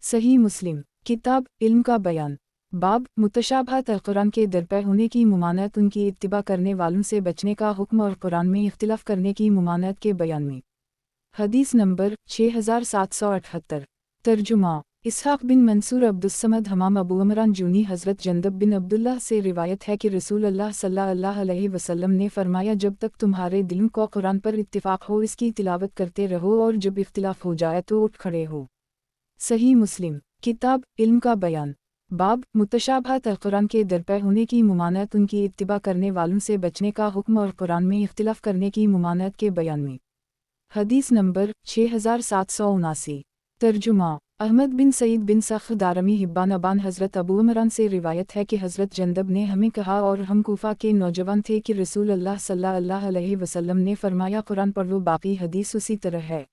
सही मुस्लिम किताब इल्म का बयान। बाब मुतशाबहात कुरान के दरपे होने की मुमानत, उनकी इत्तिबा करने वालों से बचने का हुक्म और कुरान में इख्तिलाफ करने की मुमानत के बयान में। हदीस नंबर 6778। तर्जुमा इसहाक़ बिन मंसूर अब्दुस्समद हमाम अबू उमरान जूनी हज़रत जंदब बिन अब्दुल्लाह से रिवायत है कि रसूल अल्लाह सल्लल्लाहु अलैहि वसल्लम ने फरमाया, जब तक तुम्हारे दिलों को कुरान पर इत्तिफाक हो इसकी तिलावत करते रहो, और जब इख्तिलाफ हो जाए तो उठ खड़े हो। सही मुस्लिम किताब इल्म का बयान। बाब मुतशाबहात कुरान के दरपे होने की मुमानत, उनकी इत्तिबा करने वालों से बचने का हुक्म और कुरान में इख्तिलाफ करने की मुमानत के बयान में। हदीस नंबर 6779। तर्जुमा अहमद बिन सईद बिन सख्र दारमी हिब्बान अबान हज़रत अबू उमरान से रिवायत है कि हज़रत जंदब ने हमें कहा, और हम कूफा के नौजवान थे, कि रसूल अल्लाह सल्लल्लाहु अलैहि वसल्लम ने फरमाया, कुरान पढ़ लो। बाकी हदीस उसी तरह है।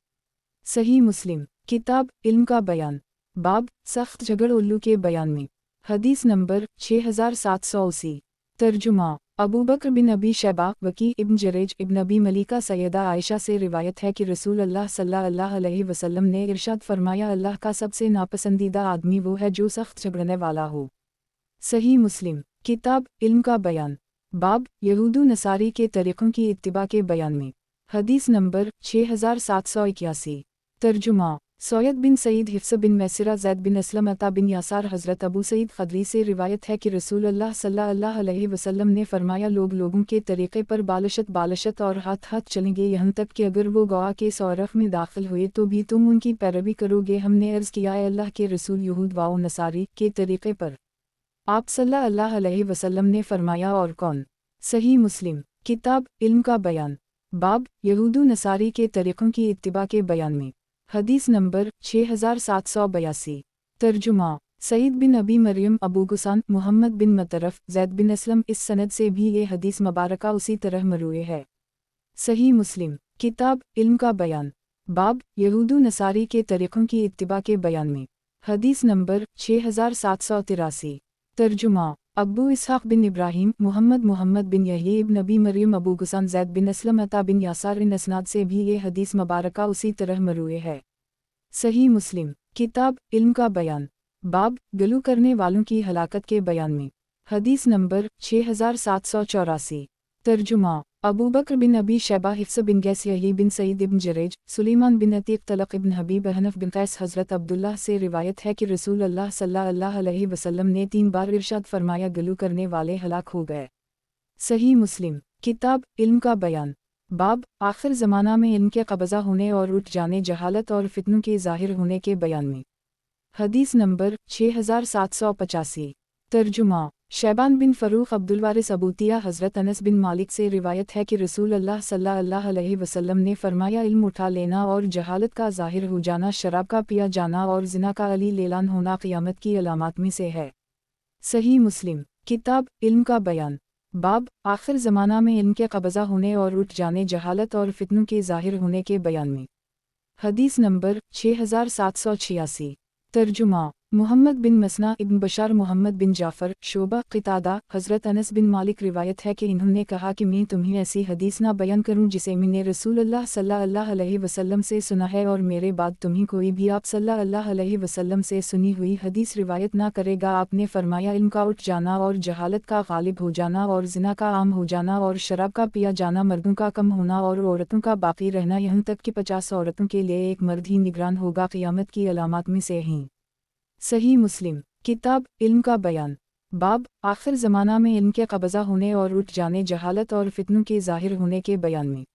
सही मुस्लिम किताब इल्म का बयान। बाब सख्त झगड़ उल्लू के बयान में। हदीस नंबर 6780। तर्जुमा अबू बकर बिन अबी शैबा वकी इब्न जरेज इब्न अबी मलिका सैयदा आयशा से रिवायत है कि रसूल अल्लाह सल्लल्लाहु अलैहि वसल्लम ने इरशाद फरमाया, अल्लाह का सबसे नापसंदीदा आदमी वो है जो सख्त झगड़ने वाला हो। सही मुस्लिम किताब इल्म का बयान। बाब यहूदू नसारी के तरीक़ों की इत्तिबा के बयान में। हदीस नंबर 6781। तर्जुमा सैयद बिन सईद, हिफ्स बिन मैसरा, ज़ैद बिन असलम, अता बिन यासार, हज़रत अबू सईद खदरी से रिवायत है कि रसूल अल्लाह सल्लल्लाहु अलैहि वसल्लम ने फरमाया, लोग लोगों के तरीक़े पर बालशत और हाथ हाथ चलेंगे, यहाँ तक कि अगर वो गवा के सौरफ में दाखिल हुए तो भी तुम उनकी पैरवी करोगे। हमने अर्ज़ किया, ए अल्लाह के रसूल, यहूद व नसारी के तरीक़े पर? आप सल्लल्लाहु अलैहि वसल्लम ने फरमाया, और कौन? सही मुस्लिम। किताब इल्म का बयान, बाब यहूदू नसारी के तरीक़ों की इत्तिबा के बयान में। हदीस नंबर 6782। तर्जुमा, सईद बिन अबी मरियम, अबू गुसान, मोहम्मद बिन मतरफ, ज़ैद बिन असलम। इस सनद से भी ये हदीस मुबारका उसी तरह मरूए है। सही मुस्लिम। किताब इल्म का बयान, बाब यहूदू नसारी के तरीक़ों की इत्तिबा के बयान में। हदीस नंबर 6783। तर्जुमा, अब्बू इसहाक़ बिन इब्राहीम, मोहम्मद बिन यही इब्न नबी मरियम, अबू गुसान, ज़ैद बिन असलम, अता बिन यासार। इन असनाद से भी ये हदीस मुबारका उसी तरह मरूए है। सही मुस्लिम। किताब इल्म का बयान, बाब गलू करने वालों की हलाकत के बयान में। हदीस नंबर 6784। तर्जुमा, अबू बकर बिन अबी शैबा, हिफ्स बिन गैस, यही बिन सईद इब्न जरेज, सुलेमान बिन अतीक, तलक इब्न हबीब, हनफ बिन कैस, हज़रत अब्दुल्लाह से रिवायत है कि रसूल अल्लाह सल्लल्लाहु अलैहि वसल्लम ने 3 बार इरशाद फरमाया, गलू करने वाले हलाक हो गए। सही मुस्लिम। किताब इल्म का बयान, बाब आखिर ज़माना में इल्म के कब्ज़ा होने और उठ जाने, जहालत और फितनों के ज़ाहिर होने के बयान में। हदीस नंबर 6785। तर्जुमा, शैबान बिन फ़रूख़, अब्दुलवारिस, अबूतिया, हज़रत अनस बिन मालिक से रिवायत है कि रसूल अल्लाह सल्लल्लाहु अलैहि वसल्लम ने फरमाया, इल्म उठा लेना और जहालत का ज़ाहिर हो जाना, शराब का पिया जाना और ज़िना का अली-लेलान होना क़यामत की अलामात में से है। सही मुस्लिम। किताब इल्म का बयान, बाब आखिर ज़माना में इल्म के कब्ज़ा होने और उठ जाने, जहालत और फितनों के ज़ाहिर होने के बयान में। हदीस नंबर 6786। तर्जुमा, मोहम्मद बिन मसना, इब्न बशार, मोहम्मद बिन जाफ़र, शोबा, क़तादा, हज़रत अनस बिन मालिक रिवायत है कि इन्होंने कहा कि मैं तुम्हें ऐसी हदीस ना बयान करूं जिसे मैंने रसूल अल्लाह सल्लल्लाहु अलैहि वसल्लम से सुना है, और मेरे बाद तुम्हें कोई भी आप सल्लल्लाहु अलैहि वसल्लम से सुनी हुई हदीस रिवायत ना करेगा। आपने फरमाया, इल्म का उठ जाना और जहालत का गालिब हो जाना और ज़िना का आम हो जाना और शराब का पिया जाना, मर्दों का कम होना और औरतों का बाकी रहना, यहाँ तक कि 50 औरतों के लिए एक मर्द ही निगरान होगा, क़यामत की अलामात में से हैं। सही मुस्लिम। किताब इल्म का बयान, बाब आखिर ज़माना में इल्म के कब्ज़ा होने और उठ जाने, जहालत और फितनों के ज़ाहिर होने के बयान में।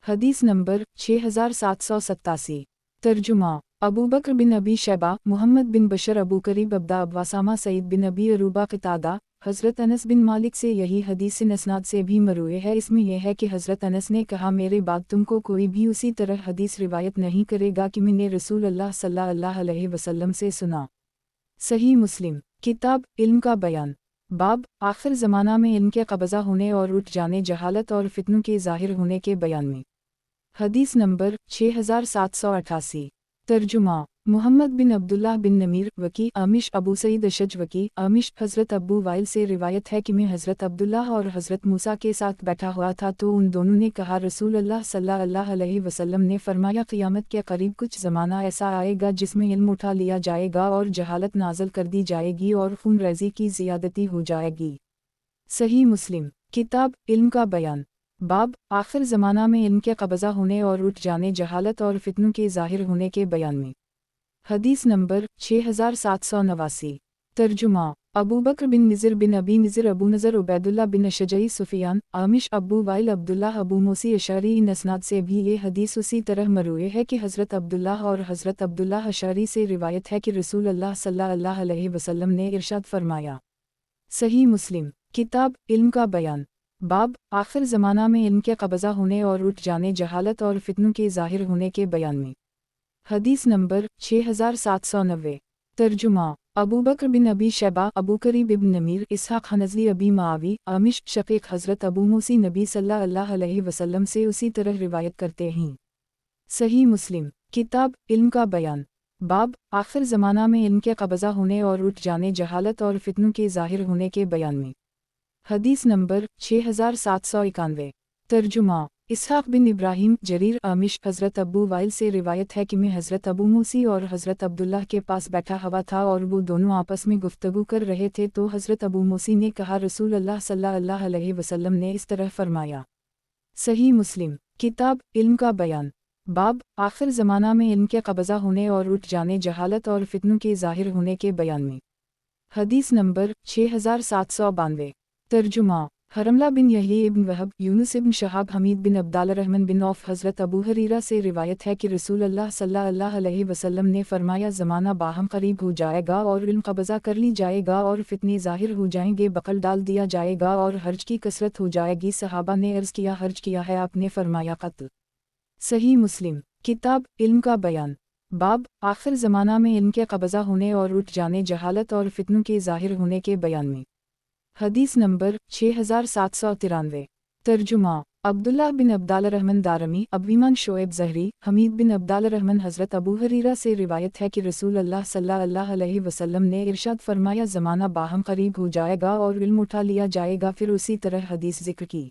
हदीस नंबर 6787। तर्जुमा, अबू बकर बिन अबी शैबा, मोहम्मद बिन बशर, अबू करीब, अब्दा, अब्वासामा, सईद बिन अबी अरूबा, क़तादा, हज़रत अनस बिन मालिक से यही हदीस इस्नाद से भी मरूए है। इसमें यह है कि हज़रत अनस ने कहा, मेरे बाद तुमको कोई भी उसी तरह हदीस रिवायत नहीं करेगा कि मैंने रसूल अल्लाह सल्लल्लाहु अलैहि वसल्लम से सुना। सही मुस्लिम। किताब इल्म का बयान, बाब आखिर ज़माना में इल्म के कब्ज़ा होने और उठ जाने, जहालत और फितनों के ज़ाहिर होने के बयान में। हदीस नंबर 6788। तर्जुमा, मोहम्मद बिन अब्दुल्लाह बिन नमीर, वकी, आमिश, अबू सईद अशज वकी, आमिश, हज़रत अब्बू वाइल से रिवायत है कि मैं हज़रत अब्दुल्लाह और हज़रत मूसा के साथ बैठा हुआ था तो उन दोनों ने कहा, रसूल अल्लाह सल्लल्लाहु अलैहि वसल्लम ने फरमाया, क़यामत के करीब कुछ ज़माना ऐसा आएगा जिसमें इल्म उठा लिया जाएगा और जहालत नाज़िल कर दी जाएगी और खून रेज़ी की ज़ियादती हो जाएगी। सही मुस्लिम। किताब इल्म का बयान, बाब आखिर ज़माना में इल्म के कब्ज़ा होने और उठ जाने, जहालत और फितनों के ज़ाहिर होने के बयान में। हदीस नंबर 6789। तर्जुमा, अबू बकर बिन निज़र बिन अबी निज़र, अबू नज़र, उबैदुल्लाह बिन अशजई, सुफियान, आमिश, अब्बू वाइल, अब्दुल्लाह, अबू मूसी अशअरी। इन असनाद से भी ये हदीस उसी तरह मरूए है कि हज़रत अब्दुल्लाह और हज़रत अब्दुल्लाह अशअरी से रिवायत है कि रसूल अल्लाह सल्लल्लाहु अलैहि वसल्लम ने इरशाद फरमाया। सही मुस्लिम। किताब इल्म का बयान, बाब आखिर ज़माना में इल्म के कब्ज़ा होने और उठ जाने, जहालत और फितनों के ज़ाहिर होने के बयान में। हदीस नंबर 6790। तर्जुमा, अबू बकर बिन अबी शैबा, अबू करीब इब्न नमीर, इसहाक़ हनज़ली, अबी मावी, आमिश, शक़ीक़, हज़रत अबू मूसी नबी सल्लल्लाहु अलैहि वसल्लम से उसी तरह रिवायत करते हैं। सही मुस्लिम। किताब इल्म का बयान, बाब आखिर ज़माना में इल्म के कब्ज़ा होने और उठ जाने, जहालत और फितनों के ज़ाहिर होने के बयान में। हदीस नंबर 6791। तर्जुमा, इसहाक़ बिन इब्राहीम, जरीर, आमिश, हज़रत अब्बू वाइल से रिवायत है कि मैं हज़रत अबू मूसी और हज़रत अब्दुल्लाह के पास बैठा हुआ था और वो दोनों आपस में गुफ्तगू कर रहे थे तो हज़रत अबू मूसी ने कहा, रसूल अल्लाह सल्लल्लाहु अलैहि वसल्लम ने इस तरह फरमाया। सही मुस्लिम। किताब इल्म का बयान, बाब आखिर ज़माना में इल्म के कब्ज़ा होने और उठ जाने, जहालत और फितनों के ज़ाहिर होने के बयान में। हदीस नंबर 6792। तर्जुमा हरमला बिन यही इब्न वहब, यूनुस इब्न शहाब, हमीद बिन अब्दुल्लाह बिन औफ, हज़रत अबू हरीरा से रिवायत है कि रसूल अल्लाह सल्लल्लाहु अलैहि वसल्लम ने फरमाया, ज़माना बाहम करीब हो जाएगा और इल्म कब्ज़ा कर ली जाएगा और फितने ज़ाहिर हो जाएंगे, बकल डाल दिया जाएगा और हर्ज की कसरत हो जाएगी। सहाबा ने अर्ज़ किया, हर्ज किया है? आपने फरमाया, क़त्ल। सही मुस्लिम किताब इल्म का बयान। बाब आखिर ज़माना में इल्म के कब्ज़ा होने और उठ जाने, जहालत और फितनों के ज़ाहिर होने के बयान में। हदीस नंबर 6793। तर्जुमा अब्दुल्लाह बिन अब्दुल्लाह दारमी, अबीमान शोएब ज़हरी, हमीद बिन अब्दुल्लाह, हज़रत अबू हरीरा से रिवायत है कि रसूल अल्लाह सल्लल्लाहु अलैहि वसल्लम ने इरशाद फरमाया, ज़माना बाहम करीब हो जाएगा और इल्म उठा लिया जाएगा। फिर उसी तरह हदीस ज़िक्र की।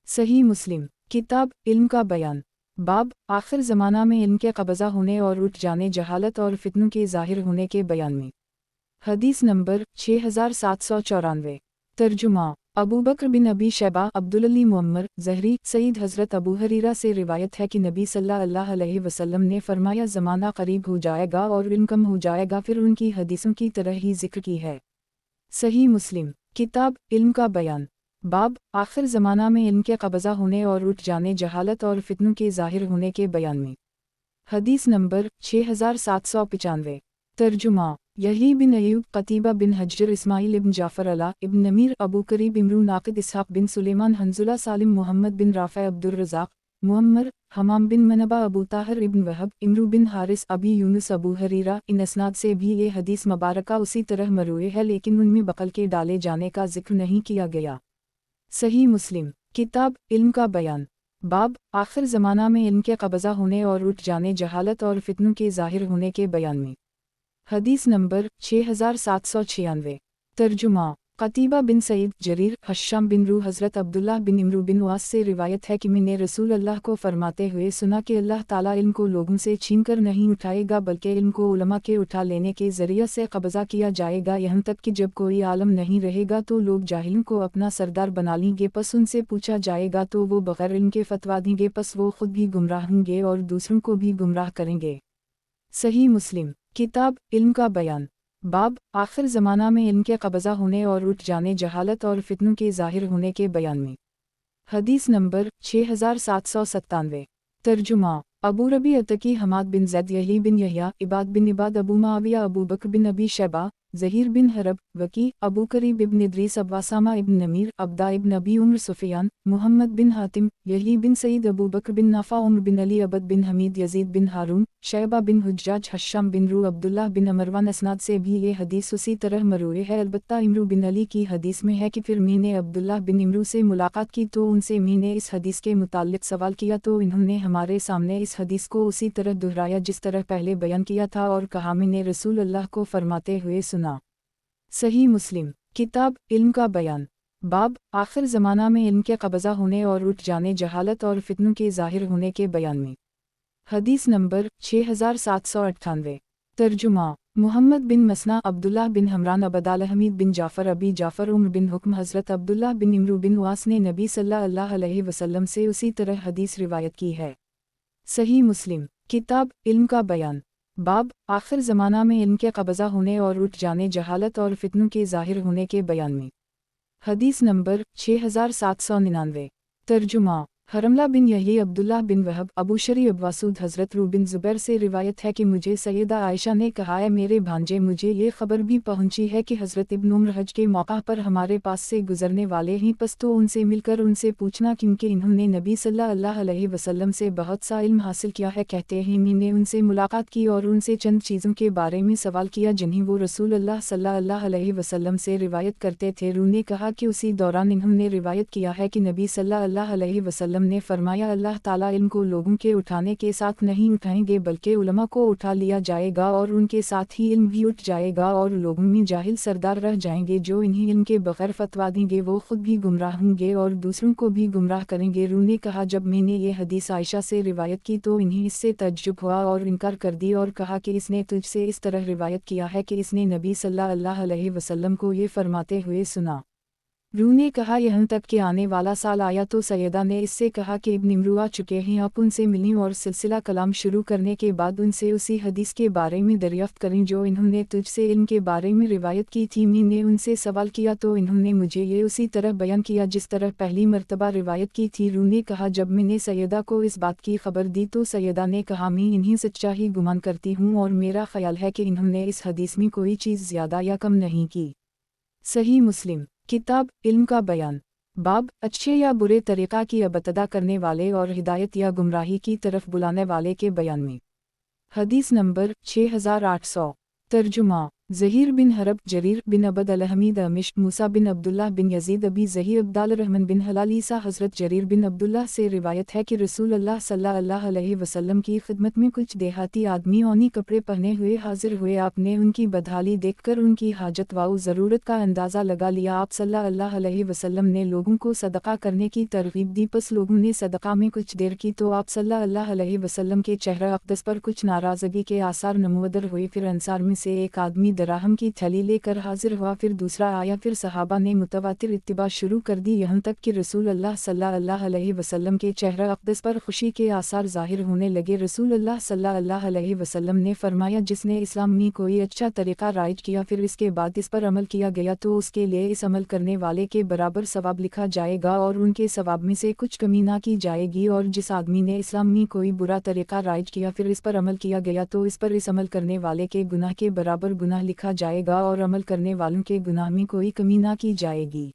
सही मुस्लिम किताब इल्म का बयान। बाब आखिर ज़माना में इल्म के कब्ज़ा होने और उठ जाने, जहालत और फितनों के ज़ाहिर होने के बयान में। हदीस नंबर 6794। तर्जुमा अबू बकर बिन अबी शैबा, अब्दुल्ली मुअम्मर ज़हरी, सईद, हज़रत अबू हरीरा से रिवायत है कि नबी सल्लल्लाहु अलैहि वसल्लम ने फरमाया, ज़माना करीब हो जाएगा और इल्म कम हो जाएगा। फिर उनकी हदीसों की तरह ही ज़िक्र की है। सही मुस्लिम किताब इल्म का बयान। बाब आखिर ज़माना में इल्म के कब्ज़ा होने और उठ जाने, जहालत और फितनों के ज़ाहिर होने के बयान में। हदीस नंबर 6795। तर्जुमा यही बिन अयूब, कतीबा बिन हज्जर, इस्माइल इब्न जाफ़र, अला इब्न नमीर, अबू करीब, इमरू नाक़िद, इसहाक़ बिन सुलेमान, हंजुला, सालिम, मोहम्मद बिन राफ़े, अब्दुर रज़ाक़, मुअम्मर, हमाम बिन मनबा, अबू ताहिर इब्न वहब, इमरू बिन हारिस, अबी यूनुस, अबू हरीरा। इन असनाद से भी ये हदीस मुबारका उसी तरह मरवी है, लेकिन उनमें बकल के डाले जाने का जिक्र नहीं किया गया। सही मुस्लिम किताब इल्म का बयान। बाब आखिर ज़माना में इल्म के कब्ज़ा होने और उठ जाने, जहालत और फितनों के ज़ाहिर होने के बयान में। हदीस नंबर 6796। तर्जुमा कतीबा बिन सईद, जरीर, हश्शाम बिन रू, हज़रत अब्दुल्लाह बिन इमरू बिन वास से रिवायत है कि मैंने रसूल अल्लाह को फरमाते हुए सुना कि अल्लाह ताला इल्म को लोगों से छीन कर नहीं उठाएगा, बल्कि इल्म को उलमा के उठा लेने के ज़रिए से कब्ज़ा किया जाएगा, यहाँ तक कि जब कोई आलम नहीं रहेगा तो लोग जाहिलों को अपना सरदार बना लेंगे। पस उनसे पूछा जाएगा तो वो बग़ैर इल्म के फ़तवा देंगे, पस वो खुद भी गुमराह होंगे और दूसरों को भी गुमराह करेंगे। सही मुस्लिम किताब इल्म का बयान। बाब आखिर ज़माना में इल्म के कब्ज़ा होने और उठ जाने, जहालत और फितनों के ज़ाहिर होने के बयान में। हदीस नंबर 6797। तर्जुमा अबू रबी अतकी, हमाद बिन ज़ैद, यही बिन यहया, इबाद बिन इबाद, अबू माविया, अबू बकर बिन अबी शैबा, ज़हीर बिन हरब, वकी, अबू करीब इब्न इद्रीस, अब्बासामा इब्न नमीर, अब्दा इब्न अबी उम्र, सुफियान, मुहम्मद बिन हातिम, यही बिन सईद, अबू बकर बिन नाफ़ा, उम्र बिन अली, अबद बिन हमीद, यजीद बिन हारून, शैबा बिन हुज्जाज, हश्शाम बिन रू, अब्दुल्लाह बिन अमरवान। असनाद से भी ये हदीस उसी तरह मरवी है, अलबत्ता इमरू बिन अली की हदीस में है कि फिर मैंने अब्दुल्लाह बिन इमरू से मुलाकात की तो उनसे मैंने इस हदीस के मुताल्लिक़ सवाल किया, तो इन्होंने हमारे सामने इस हदीस को उसी तरह दोहराया जिस तरह पहले बयान किया था, और कहा, मैंने रसूल अल्लाह को फरमाते हुए सुना। सही मुस्लिम किताब इल्म का बयान। बाब आखिर ज़माना में इल्म के कब्ज़ा होने और उठ जाने, जहालत और फितनों के ज़ाहिर होने के बयान में। हदीस नंबर 6798। तर्जुमा मुहम्मद बिन मसना, अब्दुल्लाह बिन हमरान, अबदाल, हमीद बिन जाफ़र, अबी जाफ़र, उम्र बिन हुक्म, हज़रत अब्दुल्लाह बिन इमरू बिन वास ने नबी सल्लल्लाहु अलैहि वसल्लम से उसी तरह हदीस रिवायत की है। सही मुस्लिम किताब इल्म का बयान। बाब आखिर ज़माना में इल्म के कब्ज़ा होने और उठ जाने, जहालत और फितनों के ज़ाहिर होने के बयान में। हदीस नंबर 6799। तर्जुमा हरमला बिन यही, अब्दुल्लाह बिन वहब, अबू शरी अब्वासूद, हज़रत रू बिन ज़ुबैर से रिवायत है कि मुझे सैयदा आयशा ने कहा है, मेरे भांजे, मुझे ये खबर भी पहुंची है कि हज़रत इब्न उम्र हज के मौका पर हमारे पास से गुजरने वाले हैं, पस तो उनसे मिलकर उनसे पूछना, क्योंकि इन्होंने नबी सल्लल्लाहु अलैहि वसल्लम से बहुत सा इल्म हासिल किया है। कहते हैं, मैंने उनसे मुलाकात की और उनसे चंद चीज़ों के बारे में सवाल किया जिन्हें वो रसूल अल्लाह सल्लल्लाहु अलैहि वसल्लम से रिवायत करते थे। रू ने कहा कि उसी दौरान इन्होंने रिवायत किया है कि नबी सल्लल्लाहु अलैहि वसल्लम ने फरमाया, अल्लाह ताला इल्म को लोगों के उठाने के साथ नहीं उठाएंगे, बल्कि उलमा को उठा लिया जाएगा और उनके साथ ही इल्म भी उठ जाएगा, और लोगों में जाहिल सरदार रह जाएंगे जो इन्हें इल्म के बगैर फतवा देंगे। वो खुद भी गुमराह होंगे और दूसरों को भी गुमराह करेंगे। रू ने कहा, जब मैंने ये हदीस आयशा से रिवायत की तो इन्हें इससे तज्जुब हुआ और इनकार कर दी और कहा कि इसने तुझसे इस तरह रिवायत किया है कि इसने नबी सल्लल्लाहु अलैहि वसल्लम को ये फरमाते हुए सुना। रूह ने कहा यहाँ तक कि आने वाला साल आया तो सैयदा ने इससे कहा कि इब्न इमरू आ चुके हैं, आप उनसे मिलीं और सिलसिला कलाम शुरू करने के बाद उनसे उसी हदीस के बारे में दरियाफ्त करें जो इन्होंने तुझसे इल्म के बारे में रिवायत की थी। मैं ने उनसे सवाल किया तो इन्होंने मुझे ये उसी तरह बयान किया जिस तरह पहली मरतबा रिवायत की थी। रूह ने कहा जब मैंने सैयदा को इस बात की खबर दी तो सैयदा ने कहा मैं इन्हीं सच्चा ही गुमान करती हूँ और मेरा ख्याल है कि इन्होंने इस हदीस में कोई चीज़ ज़्यादा या कम नहीं की। सही मुस्लिम किताब इल्म का बयान बाब अच्छे या बुरे तरीक़ा की अबतदा करने वाले और हिदायत या गुमराही की तरफ बुलाने वाले के बयान में। हदीस नंबर 6800 तर्जुमा ज़हीर बिन हरब जरीर बिन अबद अलहमीद अमिश मूसा बिन अब्दुल्लाह बिन यजीद अबी ज़हीर अब्दाल रहमान बिन हलाल ईसा हज़रत जरीर बिन अब्दुल्लाह से रिवायत है कि रसूल अल्लाह सल्लल्लाहु अलैहि वसल्लम की खिदमत में कुछ देहाती आदमी ओनी कपड़े पहने हुए हाजिर हुए। आपने उनकी बदहाली देखकर उनकी हाजत व ज़रूरत का अंदाज़ा लगा लिया। आप सल्लल्लाहु अलैहि वसल्लम ने लोगों को सदका करने की तरगीब दी। बस लोगों ने सदका में कुछ देर की तो आप सल्लल्लाहु अलैहि वसल्लम के चेहरा अक़दस पर कुछ नाराज़गी के आसार नमूदर हुए। फिर अंसार में से एक आदमी दराहम की थैली लेकर हाजिर हुआ, फिर दूसरा आया, फिर सहाबा ने मुतवातिर इत्तिबा शुरू कर दी यहाँ तक कि रसूल अल्लाह सल्लल्लाहु अलैहि वसल्लम के चेहरा अक़दस पर खुशी के आसार ज़ाहिर होने लगे। रसूल अल्लाह सल्लल्लाहु अलैहि वसल्लम ने फरमाया जिसने इस्लाम में कोई अच्छा तरीक़ा राइज किया फिर इसके बाद इस पर अमल किया गया तो उसके लिए इस अमल करने वाले के बराबर सवाब लिखा जाएगा और उनके सवाब में से कुछ कमी ना की जाएगी। और जिस आदमी ने इस्लाम में कोई बुरा तरीक़ा राइज किया फिर इस पर अमल किया गया तो इस पर इस अमल करने वाले के गुनाह के बराबर गुनाह लिखा जाएगा और अमल करने वालों के गुनाह में कोई कमी ना की जाएगी।